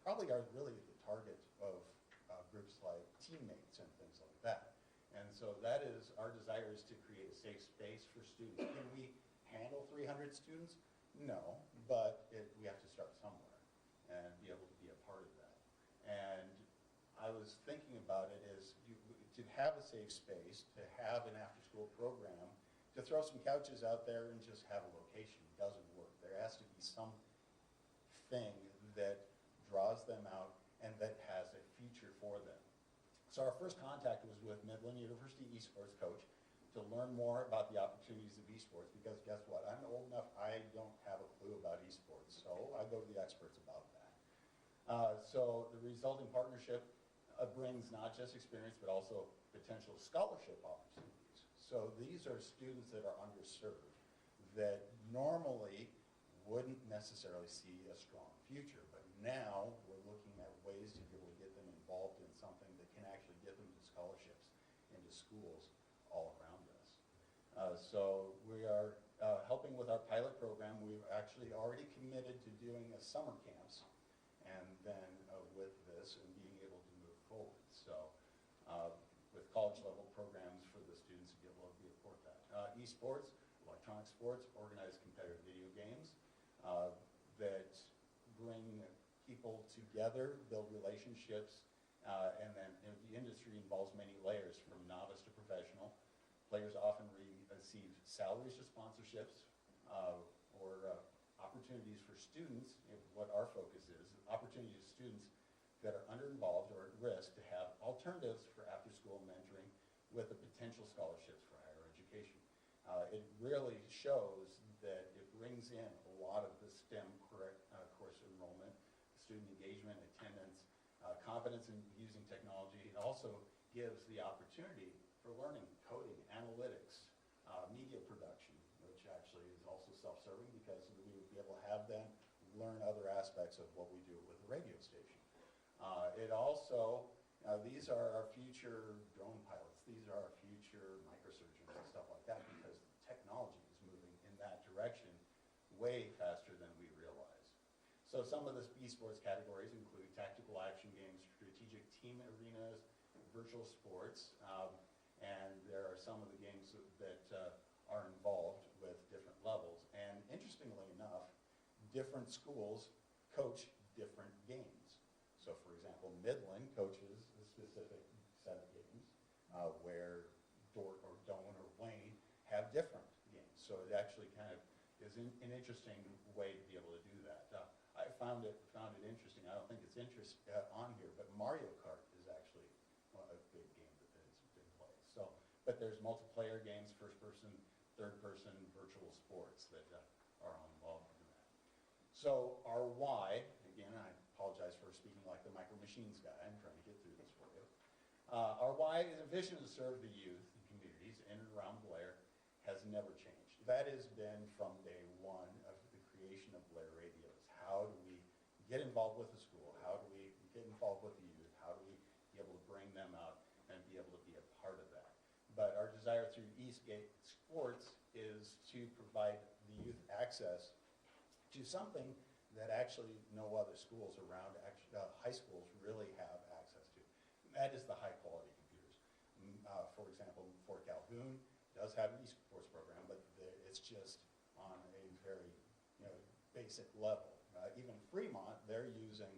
probably are really the target of groups like teammates and things like that. And so that is, our desire is to create a safe space for students. Can we handle 300 students? No, but we have to start somewhere and be able to be a part of that. And I was thinking about it as to have a safe space, to have an after-school program, to throw some couches out there and just have a location doesn't work. There has to be something that draws them out and that has a future for them. So our first contact was with Midland University esports coach to learn more about the opportunities of esports, because guess what? I'm old enough, I don't have a clue about esports, so I go to the experts about that. So the resulting partnership brings not just experience, but also potential scholarship opportunities. So these are students that are underserved, that normally wouldn't necessarily see a strong future. But now we're looking at ways to be able to get them involved in something that can actually get them to scholarships into schools all around us. So we are helping with our pilot program. We've actually already committed to doing a summer camps, and then with this and being able to move forward. So with college level programs for the students to be able to support that. Esports, electronic sports, organized competitive video games that bring people together, build relationships, and then the industry involves many layers from novice to professional. Players often receive salaries to sponsorships or opportunities for students, what our focus is, opportunities for students that are underinvolved or at risk to have alternatives for after-school mentoring with the potential scholarships for higher education. It really shows that it brings in a lot of the STEM course enrollment, student engagement, attendance, confidence in using technology. It also gives the opportunity for learning coding, analytics, media production, which actually is also self-serving because we would be able to have them learn other aspects of what we do with the radio station. It also, these are our future drone pilots. These are our future microsurgeons and stuff like that because technology is moving in that direction way faster than we realize. So some of the esports categories include tactical action games, strategic team arenas, virtual sports, and there are some of the games that are involved with different levels. And interestingly enough, different schools coach different games. So for example, Midland coaches a specific set of games where Dort or Doan or Wayne have different games. So it actually kind of is an interesting way to be able to do that. I found it interesting. I don't think it's on here, but Mario Kart is actually a big game that has been played. So, but there's multiplayer games, first person, third person, virtual sports that are involved in that. So our why, again, I apologize for speaking like the Micro Machines guy. I'm trying to get through this for you. Our why is a vision to serve the youth and communities in and around Blair has never changed. That has been from day one of the creation of Blair Radios. How do we get involved with the school? How do we get involved with the youth? How do we be able to bring them out and be able to be a part of that? But our desire through Eastgate Sports is to provide the youth access to something that actually no other schools around, high schools really have access to. And that is the high quality computers. For example, Fort Calhoun does have an esports program, but it's just on a very basic level. Even Fremont, they're using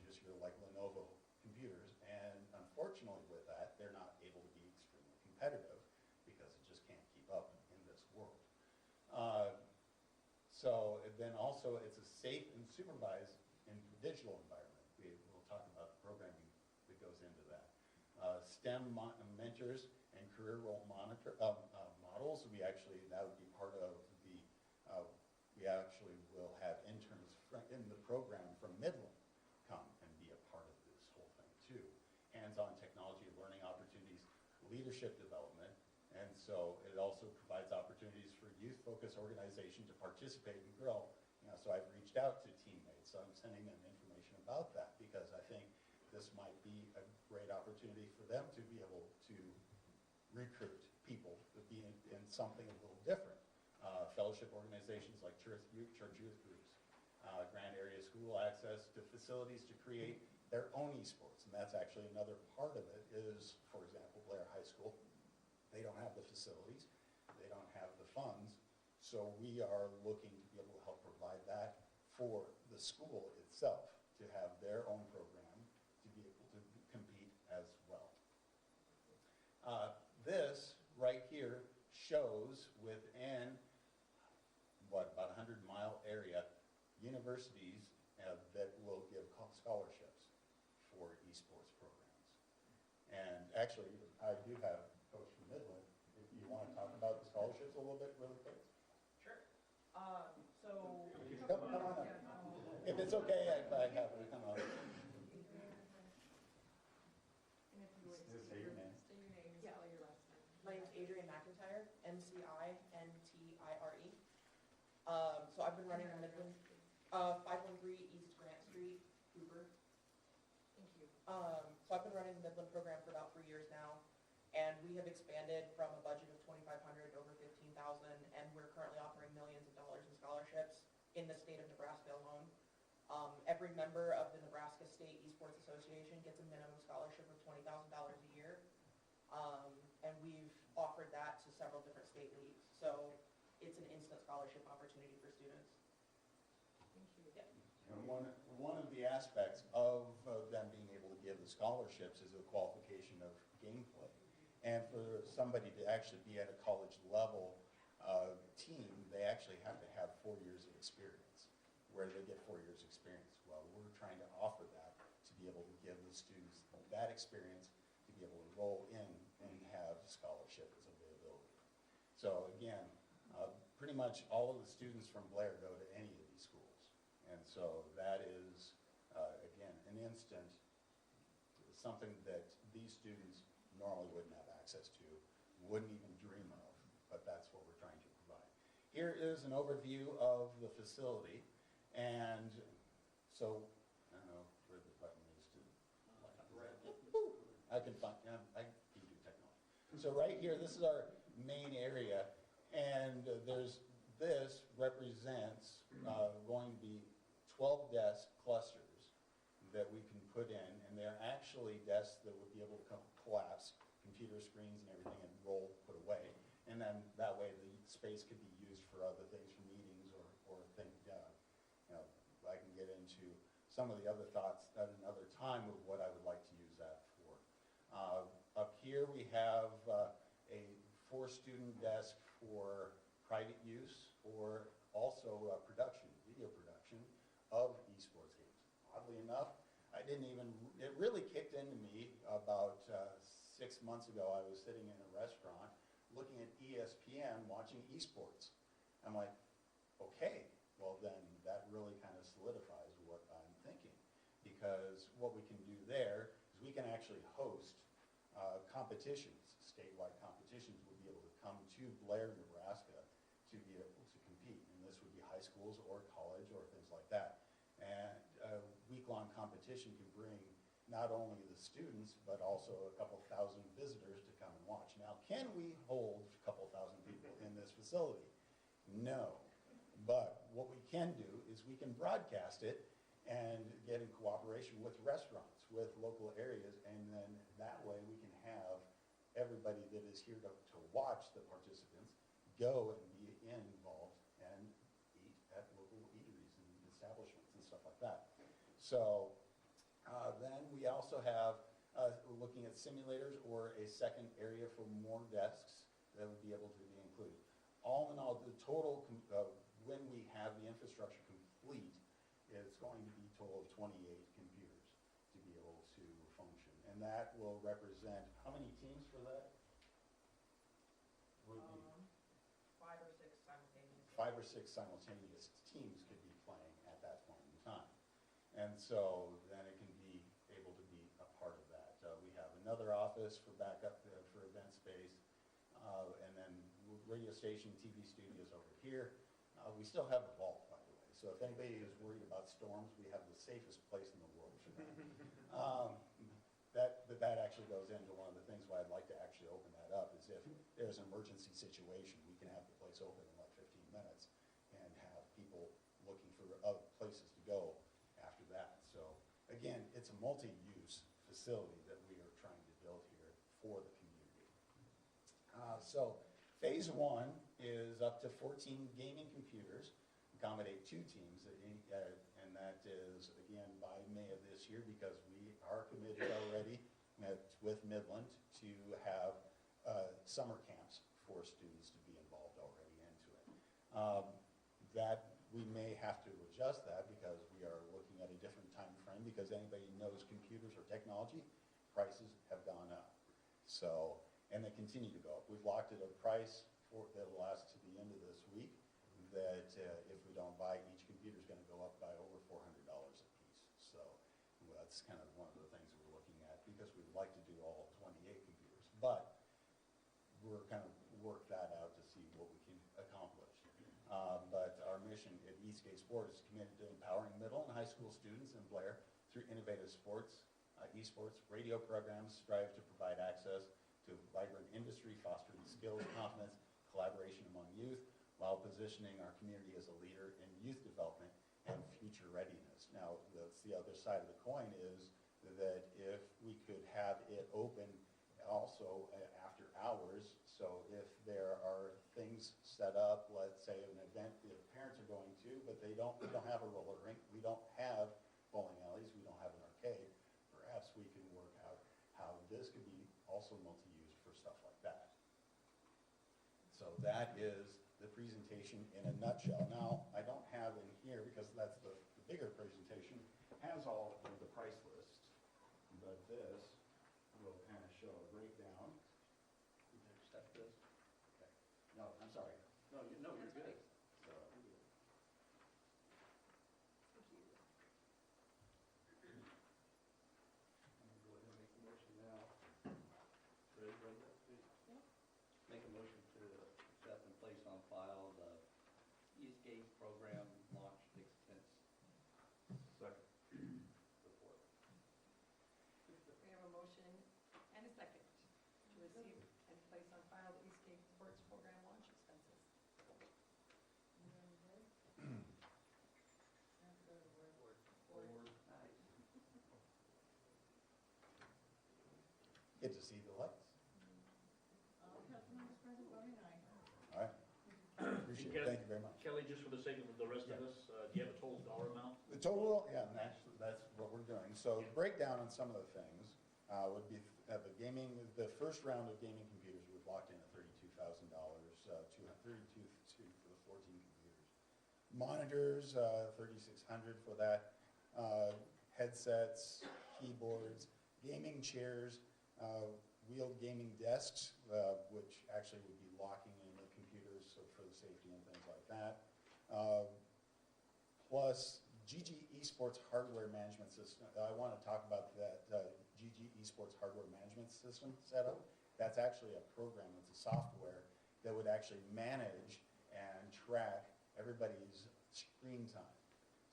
just your like Lenovo computers, and unfortunately with that, they're not able to be extremely competitive because it just can't keep up in this world. So then also it's a safe and supervised digital environment. We'll talk about the programming that goes into that. STEM mentors and career role models. That would be part of the, we actually will have interns in the program from Midland come and be a part of this whole thing too. Hands-on technology, learning opportunities, leadership development, and so it also provides opportunities for youth-focused organization to participate and grow. So I've reached out to teammates, so I'm sending them information about that because I think this might be a great opportunity for them to be able to recruit people to be in something a little different. Fellowship organizations like church youth groups, grant area school access to facilities to create their own esports. And that's actually another part of it is, for example, Blair High School. They don't have the facilities. They don't have the funds. So we are looking to be able to help provide that for the school itself to have their own program to be able to compete as well. This right here shows within, about 100-mile area, universities that will give scholarships for esports programs. And actually, I do have a coach from Midland. If you want to talk about the scholarships a little bit really quick. Sure. Come on up. If it's okay, I have to come on. And if you would Say your name. Say your name and spell your last name. My name's Adrienne McIntyre, McIntyre. I've been running the Midland, 513 East Grant Street, Hoover. Thank you. So I've been running the Midland program for about 3 years now, and we have expanded from a budget of 2,500 to over 15,000, and we're currently offering millions of dollars in scholarships in the state of Nebraska alone. Every member of the Nebraska State Esports Association gets a minimum scholarship of $20,000 a year, and we've offered that to several different state leagues. So it's an instant scholarship opportunity for students. Thank you. Yeah. And one of the aspects of them being able to give the scholarships is the qualification of gameplay. And for somebody to actually be at a college level team, they actually have to have 4 years of experience. Where do they get 4 years experience? Well, we're trying to offer that to be able to give the students that experience to be able to roll in and have scholarship as availability. So again, pretty much all of the students from Blair go to any of these schools. And so that is, again, an instant, something that these students normally wouldn't have access to, wouldn't even dream of, but that's what we're trying to provide. Here is an overview of the facility, and so, I don't know where the button is to, I can find, I can do technology. So right here, this is our main area, and this represents going to be 12 desk clusters that we can put in, and they're actually desks that would be able to collapse, computer screens and everything, and roll, put away. And then that way the space could be used for other things, for meetings or things. I can get into some of the other thoughts at another time of what I would like to use that for. Up here we have a 4-student desk for private use, or also production, video production of esports games. Oddly enough, it really kicked into me about 6 months ago. I was sitting in a restaurant looking at ESPN watching esports. I'm like, okay, well then that really kind of solidifies what I'm thinking, because what we can do there is we can actually host competitions, statewide competitions. Would be able to come to Blair, Nebraska to be able to compete, and this would be high schools or college or things like that. And a week-long competition can bring not only the students, but also a couple thousand visitors to come and watch. Now, can we hold a couple thousand people in this facility? No. But what we can do is we can broadcast it and get in cooperation with restaurants, with local areas, and then that way we can have everybody that is here to watch the participants go and be involved and eat at local eateries and establishments and stuff like that. So then we also have, we're looking at simulators or a second area for more desks that would be able to be included. All in all, the total, when we have the infrastructure complete, it's going to be a total of 28 computers to be able to function. And that will represent, how many teams for that? Would be 5 or 6 simultaneous. 5 or 6 simultaneous teams could be playing at that point in time. And so then it can be able to be a part of that. We have another office for backup for event space, and then radio station, TV studios over here. We still have the vault, by the way. So if anybody is worried about storms, we have the safest place in the world for that. That actually goes into one of the things why I'd like to actually open that up is if there's an emergency situation, we can have the place open in like 15 minutes and have people looking for other places to go after that. So again, it's a multi-use facility that we are trying to build here for the community. So phase 1 is up to 14 gaming computers, accommodate 2 teams, and that is, again, by May of this year, because we are committed already with Midland to have summer camps for students to be involved already into it. That we may have to adjust that because we are looking at a different time frame, because anybody who knows computers or technology, prices have gone up. So, and they continue to go up. We've locked at a price that'll last to the end of this week, that if we don't buy, each computer is going to go up by over $400 a piece. So that's kind of one of the things we're looking at, because we'd like to do all 28 computers. But we're kind of work that out to see what we can accomplish. But our mission, it needs Eastgate Sport is committed to empowering middle and high school students in Blair through innovative sports, esports, radio programs, strive to provide access to a vibrant industry, fostering skills, confidence, collaboration among youth, while positioning our community as a leader in youth development and future readiness. Now, that's the other side of the coin is that if we could have it open also after hours, so if there are things set up, let's say an event that parents are going to, but we don't have a roller rink, we don't have bowling alleys, we don't have an arcade, perhaps we can work out how this could be also multi-used for stuff like that. So that is the presentation in a nutshell. Now, I don't have in here, because that's the bigger presentation, has all of the price list, but this will kind of show a breakdown. You can accept this? Okay. No, I'm sorry. No, you're good. So, you're good. Thank you. I'm gonna go ahead and make the motion now. Ready, Brenda? Yeah. Make a motion to accept and place on file the Eastgate program launch expense Second. report. We have a motion and a second to receive and place on file the Eastgate Sports Program launch expenses. Get to see the lights. All council members present voting aye. All right. Appreciate it. Thank you very much. Kelly, just for the sake of the rest of us, do you have a total dollar amount? The total, yeah, and that's what we're doing. So breakdown on some of the things would be the gaming, the first round of gaming computers, we've locked in at $32,000, $32,200 for the 14 computers. Monitors, $3,600 for that. Headsets, keyboards, gaming chairs, wheeled gaming desks, which actually would be locking in the computers so for the safety and things like that. Plus GG Esports hardware management system. I want to talk about that GG Esports hardware management system setup. That's actually a program, it's a software that would actually manage and track everybody's screen time.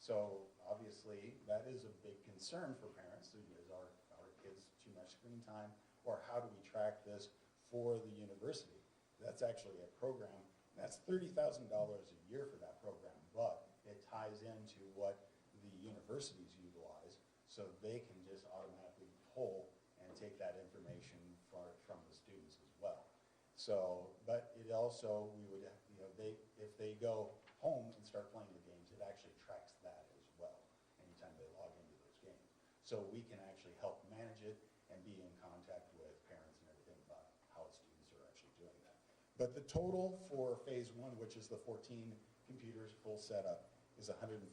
So obviously that is a big concern for parents. Is our kids too much screen time? Or how do we track this for the university? That's actually a program. That's $30,000 a year for that program, but it ties into what the universities utilize, so they can just automatically pull and take that information from the students as well. So, but it also, we would, if they go home and start playing the games, it actually tracks that as well, anytime they log into those games. So we can actually help manage it and be in contact with parents and everything about how students are actually doing that. But the total for phase one, which is the 14 computers full setup, is $104,500.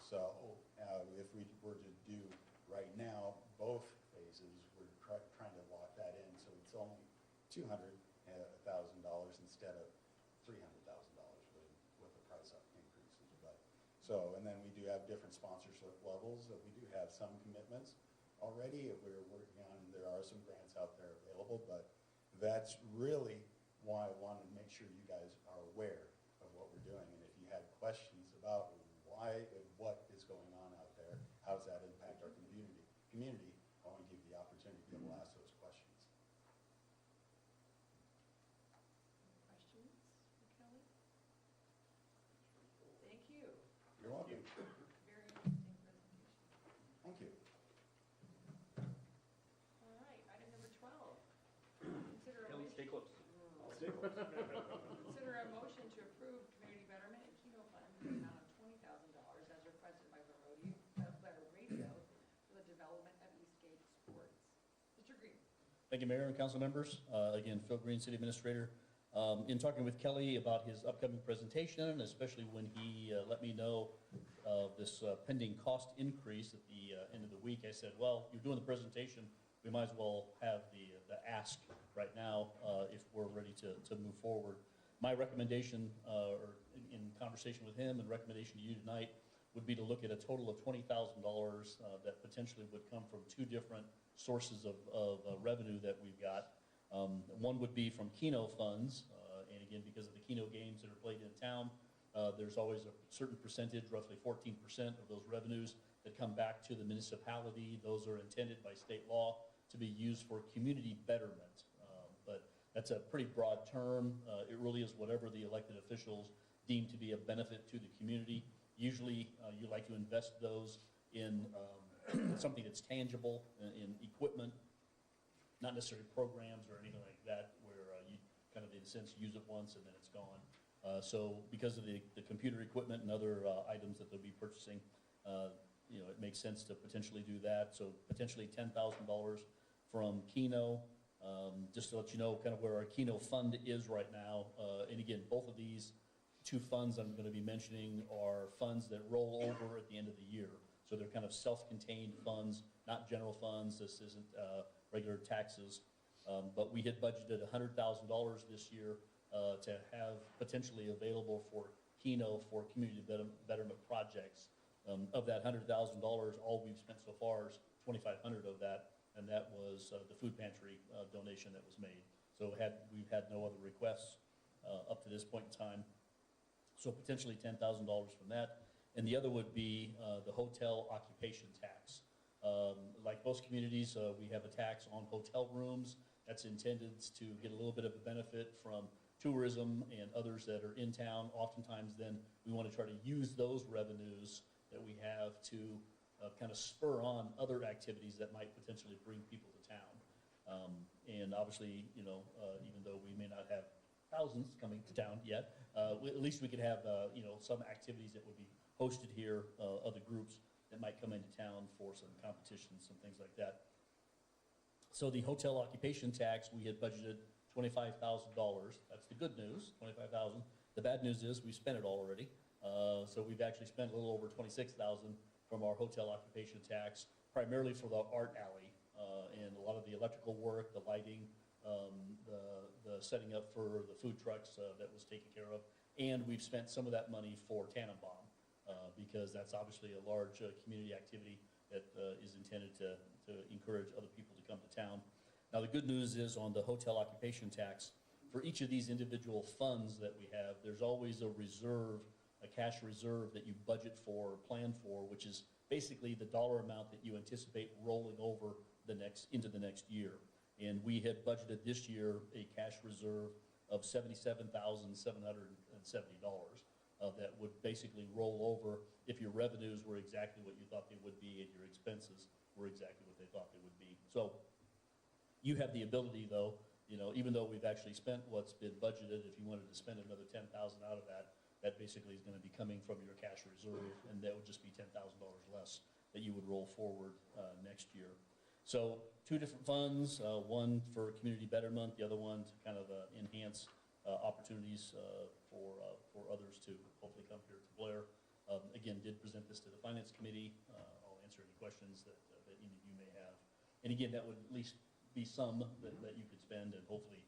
So if we were to do right now, both phases, we're trying to lock that in, so it's only $200,000 instead of $300,000 with the price up increases. But so, and then we do have different sponsorship levels. That we do have some commitments already that we're working on. There are some grants out there available, but that's really why I wanted to make sure you guys are aware of what we're doing. And if you had questions about why and what is going on out there, how does that impact our community, I want to give you the opportunity to be able to ask those questions. Questions for Kelly? Thank you. You're welcome. Very interesting presentation. Thank you. All right, item number 12. Consider a Kelly, motion. stay close. I'll stay close. Consider a motion to approve community betterment and Keno Fund in the amount of $20,000 as requested by Blair Radio for the development of Eastgate Sports. Mr. Green. Thank you, Mayor and council members. Again, Phil Green, City Administrator. In talking with Kelly about his upcoming presentation, especially when he let me know of this pending cost increase at the end of the week, I said, well, you're doing the presentation, we might as well have the ask right now if we're ready to move forward. My recommendation, or in conversation with him and recommendation to you tonight, would be to look at a total of $20,000 that potentially would come from two different sources of revenue that we've got. One would be from Keno funds, and again, because of the Keno games that are played in town, There's always a certain percentage, roughly 14% of those revenues that come back to the municipality. Those are intended by state law to be used for community betterment. But that's a pretty broad term. It really is whatever the elected officials deem to be a benefit to the community. Usually, you like to invest those in something that's tangible, in equipment, not necessarily programs or anything like that, where you kind of, in a sense, use it once and then it's gone. So because of the computer equipment and other items that they'll be purchasing, it makes sense to potentially do that. So potentially $10,000 from Keno. Just to let you know kind of where our Keno fund is right now. And again, both of these two funds I'm going to be mentioning are funds that roll over at the end of the year. So they're kind of self-contained funds, not general funds. This isn't regular taxes. But we had budgeted $100,000 this year to have potentially available for Keno for community betterment projects. Of that $100,000, all we've spent so far is $2,500 of that, and that was the food pantry donation that was made. So we've had no other requests up to this point in time. So potentially $10,000 from that. And the other would be the hotel occupation tax. Like most communities, we have a tax on hotel rooms that's intended to get a little bit of a benefit from tourism and others that are in town. Oftentimes then we want to try to use those revenues that we have to kind of spur on other activities that might potentially bring people to town. And obviously, even though we may not have thousands coming to town yet, at least we could have, some activities that would be hosted here, other groups that might come into town for some competitions, some things like that. So the hotel occupation tax, we had budgeted $25,000. That's the good news, $25,000. The bad news is we spent it already. So we've actually spent a little over $26,000 from our hotel occupation tax, primarily for the art alley and a lot of the electrical work, the lighting, the setting up for the food trucks that was taken care of. And we've spent some of that money for Tannenbaum because that's obviously a large community activity that is intended to encourage other people to come to town. Now, the good news is on the hotel occupation tax, for each of these individual funds that we have, there's always a reserve, a cash reserve that you budget for or plan for, which is basically the dollar amount that you anticipate rolling over into the next year. And we had budgeted this year a cash reserve of $77,770 that would basically roll over if your revenues were exactly what you thought they would be and your expenses were exactly what they thought they would be. So you have the ability, though, even though we've actually spent what's been budgeted, if you wanted to spend another $10,000 out of that, that basically is going to be coming from your cash reserve, and that would just be $10,000 less that you would roll forward next year. So two different funds, one for community betterment, the other one to kind of enhance opportunities for others to hopefully come here to Blair. Again, did present this to the Finance Committee. I'll answer any questions that any of you may have. And again, that would at least be some that you could spend and hopefully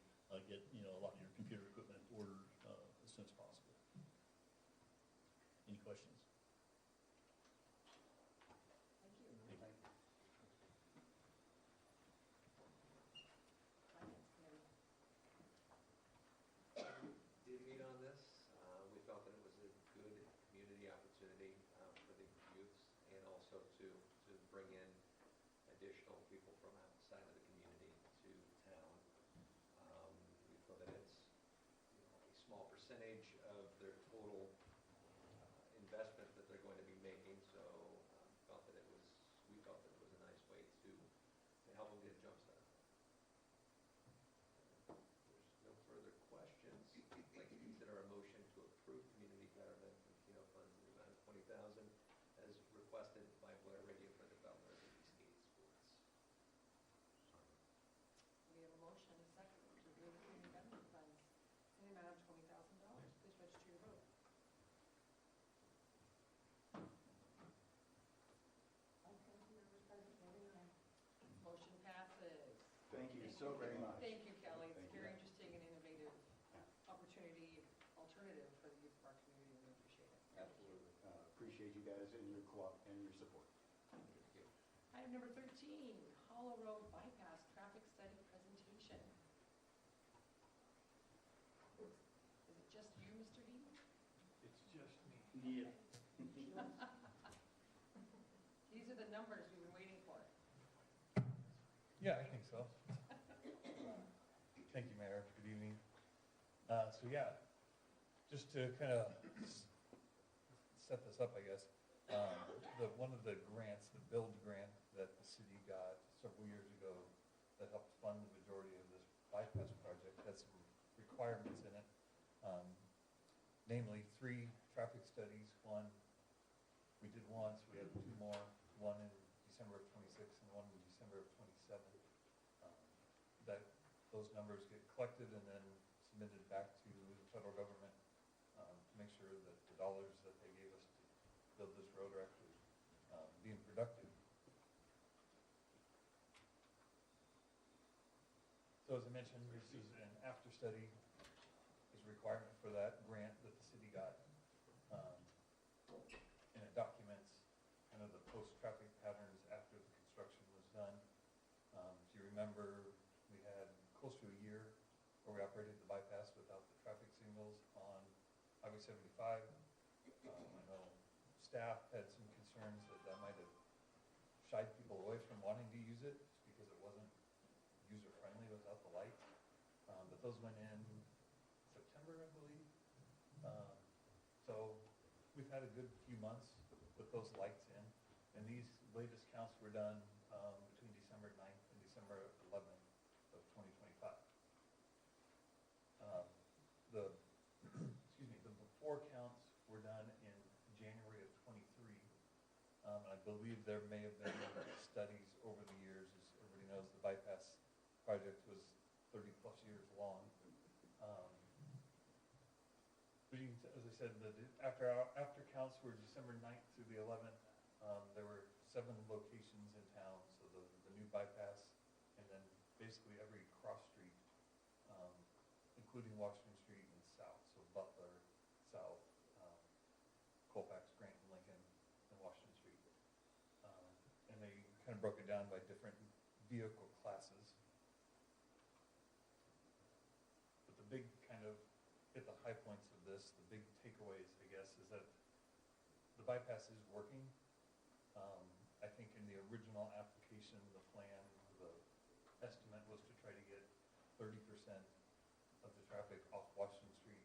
get a lot of your computer equipment ordered as soon as possible. Any questions? Thank you. Finance Committee. Did meet on this. We felt that it was a good community opportunity for the youths and also to bring in additional people from outside of the community to town. We feel that it's a small percentage of their total investment that they're going to be making, so we felt that it was a nice way to help them get a jump start. There's no further questions. I'd like to consider a motion to approve community betterment from Keno funds in the amount of $20,000 as requested by Blair Radio for the development of the Eastgate Sports. We have a motion and a second to approve the community betterment funds in the amount of $20,000. Please register your vote. Motion passes. Thank you so very much. Thank you, Kelly. It's Thank you. very interesting and innovative alternative for the youth of our community, and we appreciate it. Absolutely. Appreciate you guys and your and your support. Item number 13, Hollow Road Bypass Traffic Study Presentation. Is it just you, Mr. Dean? It's just Yeah. These are the numbers we've been waiting for. Yeah, I think so. Thank you, Mayor. Good evening. So yeah, just to kind of set this up, I guess, one of the grants, the BUILD grant that the city got several years ago that helped fund the majority of this bypass project has some requirements in it. Namely, 3 traffic studies. One we did once, we have 2 more, one in December of '26 and one in December of '27. Those numbers get collected and then submitted back to the federal government to make sure that the dollars that they gave us to build this road are actually being productive. So as I mentioned, this is an after study, is a requirement for that grant that the city got. And it documents kind of the post-traffic patterns after the construction was done. If you remember, we had close to a year where we operated the bypass without the traffic signals on Highway 75. I know staff had some concerns that that might have shied people away from wanting to use it just because it wasn't user-friendly without the lights. But those went in September, I believe. So we've had a good few months with those lights in. And these latest counts were done between December 9th and December 11th of 2025. The before counts were done in January of '23. I believe there may have been studies over the years. As everybody knows, the bypass project was 30 plus years long. But you can, as I said, after counts were December 9th through the 11th. There were 7 locations in town, so the new bypass, and then basically every cross street, including Washington Street and South, so Butler, South, Colfax, Grant, Lincoln, and Washington Street. And they kind of broke it down by different vehicle classes. But the big kind of hit the high points of this, the big takeaways, I guess, is that the bypass is working. I think in the original application, the plan, the estimate was to try to get 30% of the traffic off Washington Street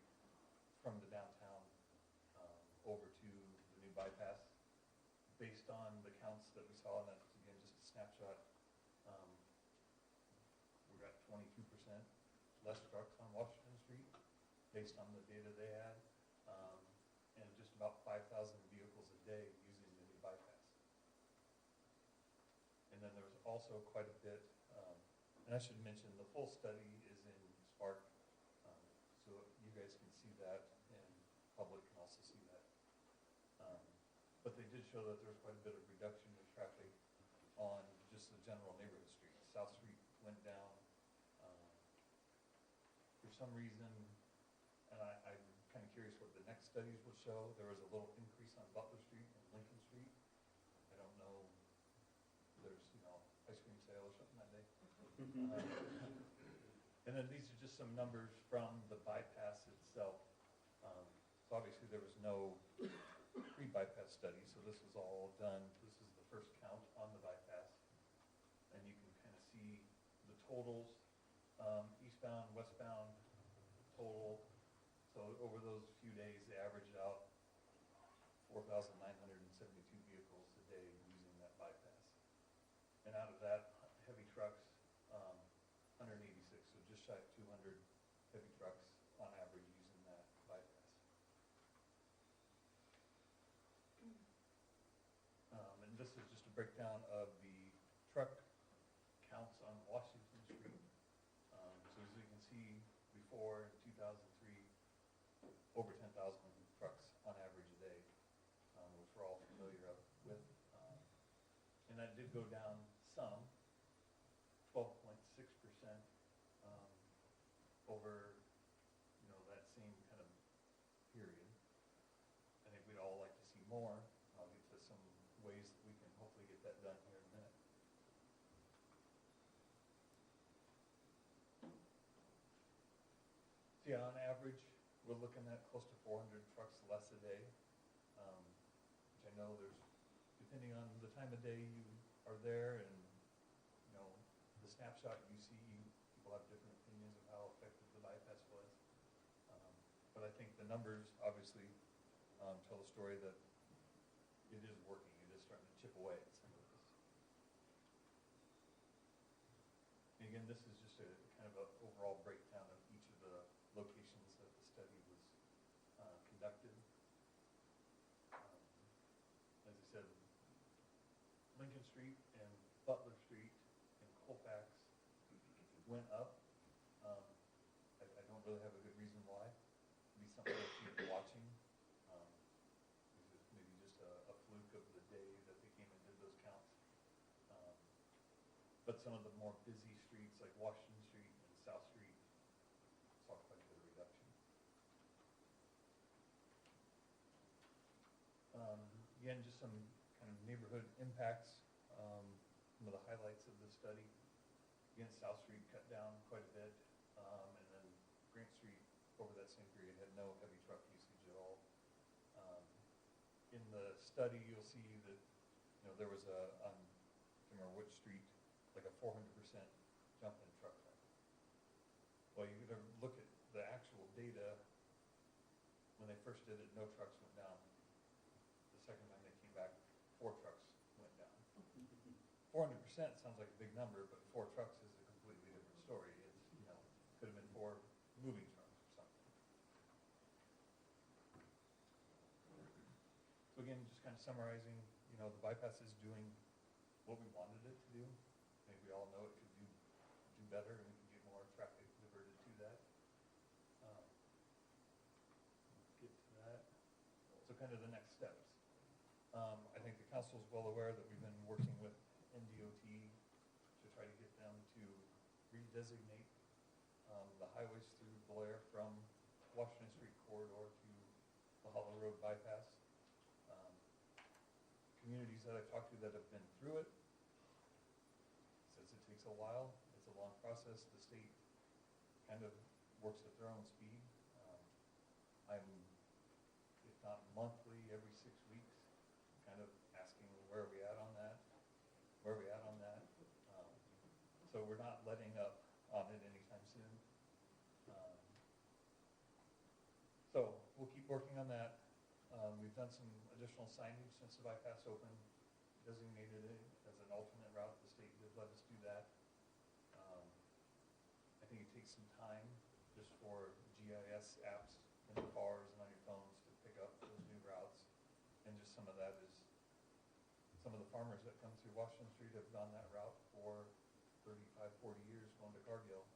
from the downtown over to the new bypass. Based on the counts that we saw, and that's again just a snapshot, we got 22% less trucks on Washington Street based on the data they had, and just about 5,000 vehicles a day using the new bypass. And then there was also quite a bit, and I should mention the full study is in Spark, so you guys can see that, and public can also see that. But they did show that there was quite a bit of reduction in traffic on just the general neighborhood streets. South Street went down. For some reason, and I'm kind of curious what the next studies will show, there was a little increase on Butler Street and Lincoln Street. I don't know, there's, ice cream sale or something that day. And then these are just some numbers from the bypass itself. So obviously there was no pre-bypass study, so this was all done. This is the first count on the bypass. And you can kind of see the totals, eastbound, westbound total. So over those few days, they averaged out 4,972 vehicles a day using that bypass. And out of that, heavy trucks, 186, so just shy of 200 heavy trucks on average using that bypass. And this is just a breakdown of the truck counts on Washington Street. So as you can see, before in 2003, over 10,000 trucks on average a day, which we're all familiar with. And that did go down some, 12.6% over, that same kind of period. I think we'd all like to see more. I'll get to some ways that we can hopefully get that done here in a minute. So yeah, on average, we're looking at close to 400 trucks less a day which I know there's, depending on the time of day you are there and, you know, the snapshot you see, people have different opinions of how effective the bypass was. But I think the numbers obviously tell the story that it is working. It is starting to chip away at some of this. And again, this is just a kind of an overall breakdown of each of the locations that the study was conducted. As I said, Lincoln Street and Butler Street and Colfax went up. I don't really have a good reason why. It'd be something to keep watching. This is maybe just a fluke of the day that they came and did those counts. But some of the more busy streets like Washington Street and South Street saw quite a bit of reduction. Again, just some kind of neighborhood impacts. Some of the highlights of the study. Again, South Street cut down quite a bit, and then Grant Street over that same period had no heavy truck usage at all. In the study, you'll see that, you know, there was on, I can't remember which street, like a 400% jump in truck traffic. Well, you could look at the actual data. When they first did it, no trucks went down. The second time they came back, 4 trucks went down. 400% sounds like a big number, but 4 trucks is a completely different story. It's, you know, could have been 4 moving trucks or something. So again, just kind of summarizing, you know, the bypass is doing what we wanted it to do. I think we all know it could do better, and we can get more traffic diverted to that. Get to that. So kind of the next steps. I think the council is well aware that we've been working with NDOT to try to get them to redesignate the highways through Blair from Washington Street corridor to the Hollow Road bypass. Communities that I've talked to that have been through it says it takes a while. It's a long process. The state kind of works at their own speed. I'm, if not monthly, every 6 weeks, kind of asking where are we at on that? Where are we at on that? So we're not letting up on it anytime soon. So we'll keep working on that. We've done some additional signage since the bypass opened, designated it as an alternate route. The state did let us do that. I think it takes some time just for GIS apps in the cars and on your phones to pick up those new routes. And just some of that is, some of the farmers that come through Washington Street have gone that route for 35, 40 years going to Cargill.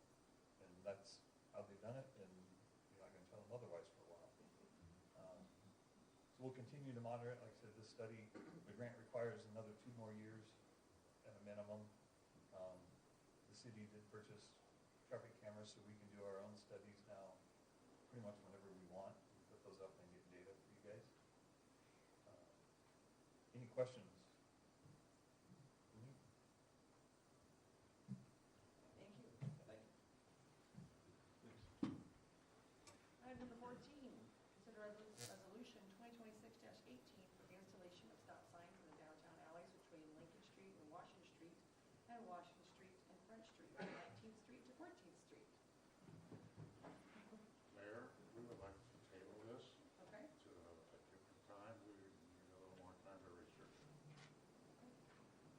And that's how they've done it, and you're not going to tell them otherwise for a while. So we'll continue to monitor it. Like I said, this study, the grant requires another 2 more years at a minimum. The city did purchase traffic cameras, so we can do our own studies now pretty much whenever we want. We put those up and get data for you guys. Any questions? Thank you. Thank you. Item number 14, consider resolution 2026-18 for the installation of stop signs in the downtown alleys between Lincoln Street and Washington Street and Washington Street and French Street, from 19th Street to 14th Street. Mayor, we would like to table this Okay? to a different time. We need a little more time to research it.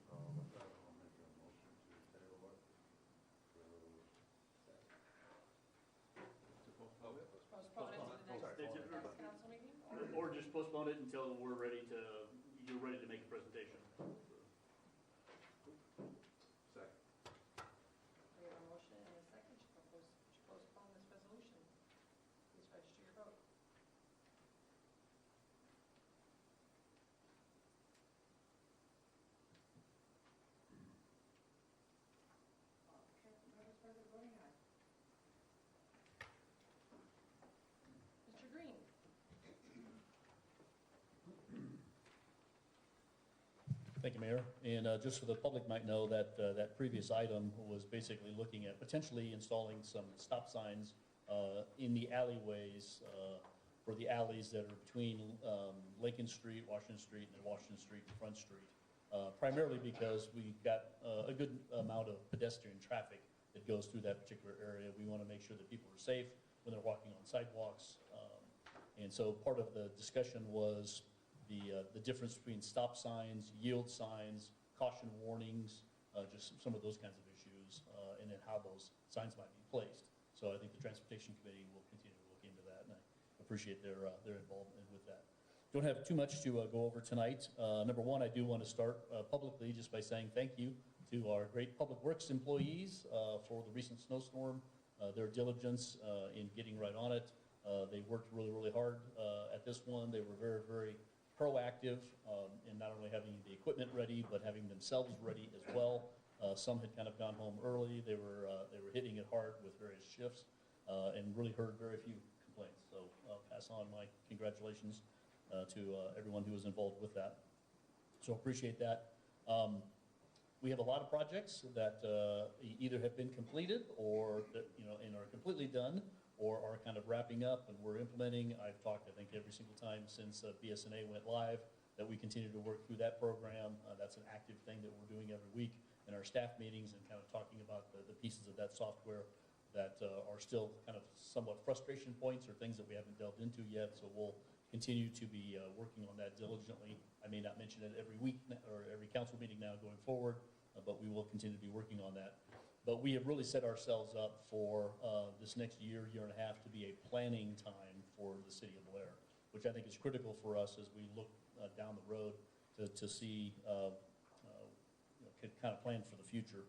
So with that, I'll make a motion to table it To postpone it? Postpone it to the next council meeting? Or just postpone it until you're ready to make a presentation. Second. We have a motion and a second to postpone this resolution. Please register your vote. Okay, members present voting aye. Mr. Green? Thank you, Mayor. And just so the public might know that that previous item was basically looking at potentially installing some stop signs in the alleyways for the alleys that are between Lincoln Street, Washington Street, and then Washington Street and Front Street. Primarily because we got a good amount of pedestrian traffic that goes through that particular area. We want to make sure that people are safe when they're walking on sidewalks. And so part of the discussion was the difference between stop signs, yield signs, caution warnings, just some of those kinds of issues, and then how those signs might be placed. So I think the Transportation Committee will continue to look into that, and I appreciate their involvement with that. Don't have too much to go over tonight. Number one, I do want to start publicly just by saying thank you to our great Public Works employees for the recent snowstorm, their diligence in getting right on it. They worked really, really hard at this one. They were very, very proactive in not only having the equipment ready, but having themselves ready as well. Some had kind of gone home early. They were hitting it hard with various shifts and really heard very few complaints. So I'll pass on my congratulations to everyone who was involved with that. So appreciate that. We have a lot of projects that either have been completed or that, and are completely done or are kind of wrapping up and we're implementing. I've talked, I think, every single time since BSNA went live that we continue to work through that program. That's an active thing that we're doing every week in our staff meetings and kind of talking about the pieces of that software that are still kind of somewhat frustration points or things that we haven't delved into yet. So we'll continue to be working on that diligently. I may not mention it every week or every council meeting now going forward, but we will continue to be working on that. But we have really set ourselves up for this next year, year and a half to be a planning time for the city of Blair, which I think is critical for us as we look down the road to see, kind of plan for the future.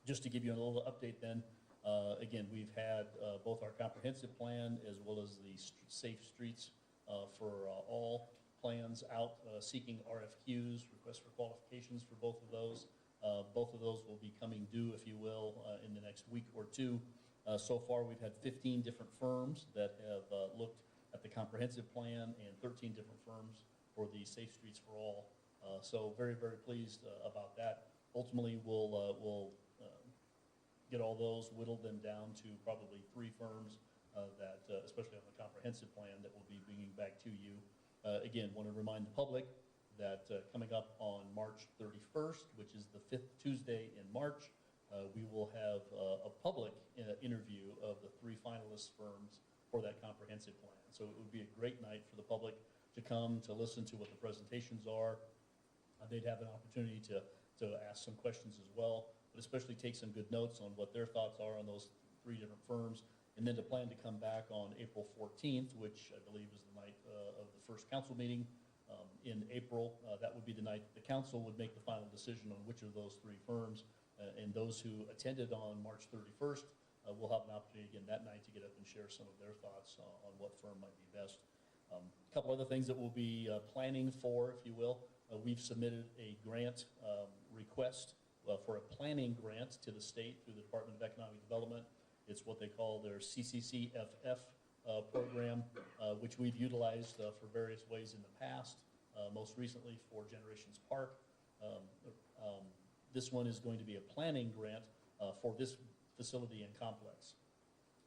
Just to give you a little update then, again, we've had both our comprehensive plan as well as the Safe Streets for All plans out seeking RFQs, requests for qualifications for both of those. Both of those will be coming due, if you will, in the next week or two. So far, we've had 15 different firms that have looked at the comprehensive plan and 13 different firms for the Safe Streets for All. So very, very pleased about that. Ultimately, we'll get all those, whittle them down to probably 3 firms that, especially on the comprehensive plan, that we'll be bringing back to you. Again, want to remind the public that coming up on March 31st, which is the 5th Tuesday in March, we will have a public interview of the 3 finalist firms for that comprehensive plan. So it would be a great night for the public to come to listen to what the presentations are. They'd have an opportunity to ask some questions as well, but especially take some good notes on what their thoughts are on those 3 different firms, and then to plan to come back on April 14th, which I believe is the night of the first council meeting in April. That would be the night the council would make the final decision on which of those 3 firms, and those who attended on March 31st will have an opportunity again that night to get up and share some of their thoughts on what firm might be best. A couple other things that we'll be planning for, if you will. We've submitted a grant request for a planning grant to the state through the Department of Economic Development. It's what they call their CCCFF program, which we've utilized for various ways in the past, most recently for Generations Park. This one is going to be a planning grant for this facility and complex.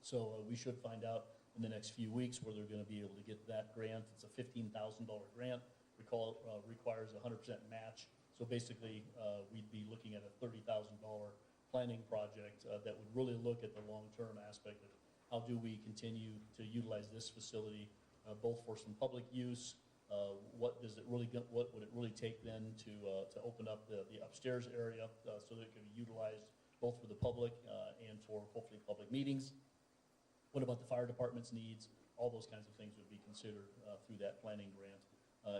So we should find out in the next few weeks where they're going to be able to get that grant. It's a $15,000 grant. Requires a 100% match. So basically, we'd be looking at a $30,000 planning project that would really look at the long-term aspect of how do we continue to utilize this facility, both for some public use. What would it really take then to open up the upstairs area so that it can be utilized both for the public and for hopefully public meetings? What about the fire department's needs? All those kinds of things would be considered through that planning grant.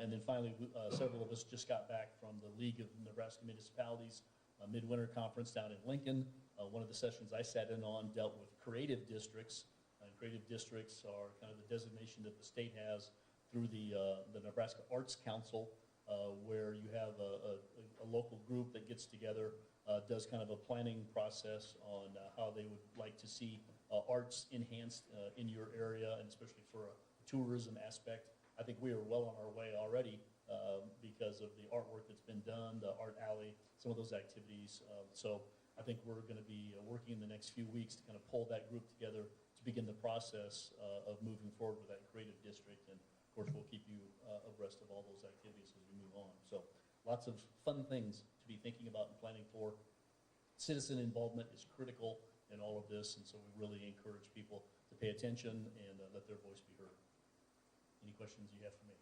And then finally, several of us just got back from the League of Nebraska Municipalities Midwinter Conference down in Lincoln. One of the sessions I sat in on dealt with creative districts. Creative districts are kind of the designation that the state has through the Nebraska Arts Council, where you have a local group that gets together, does kind of a planning process on how they would like to see arts enhanced in your area, and especially for a tourism aspect. I think we are well on our way already because of the artwork that's been done, the art alley, some of those activities. So I think we're going to be working in the next few weeks to kind of pull that group together to to begin the process of moving forward with that creative district. And of course, we'll keep you abreast of all those activities as we move on. So lots of fun things to be thinking about and planning for. Citizen involvement is critical in all of this, and so we really encourage people to pay attention and let their voice be heard. Any questions you have for me?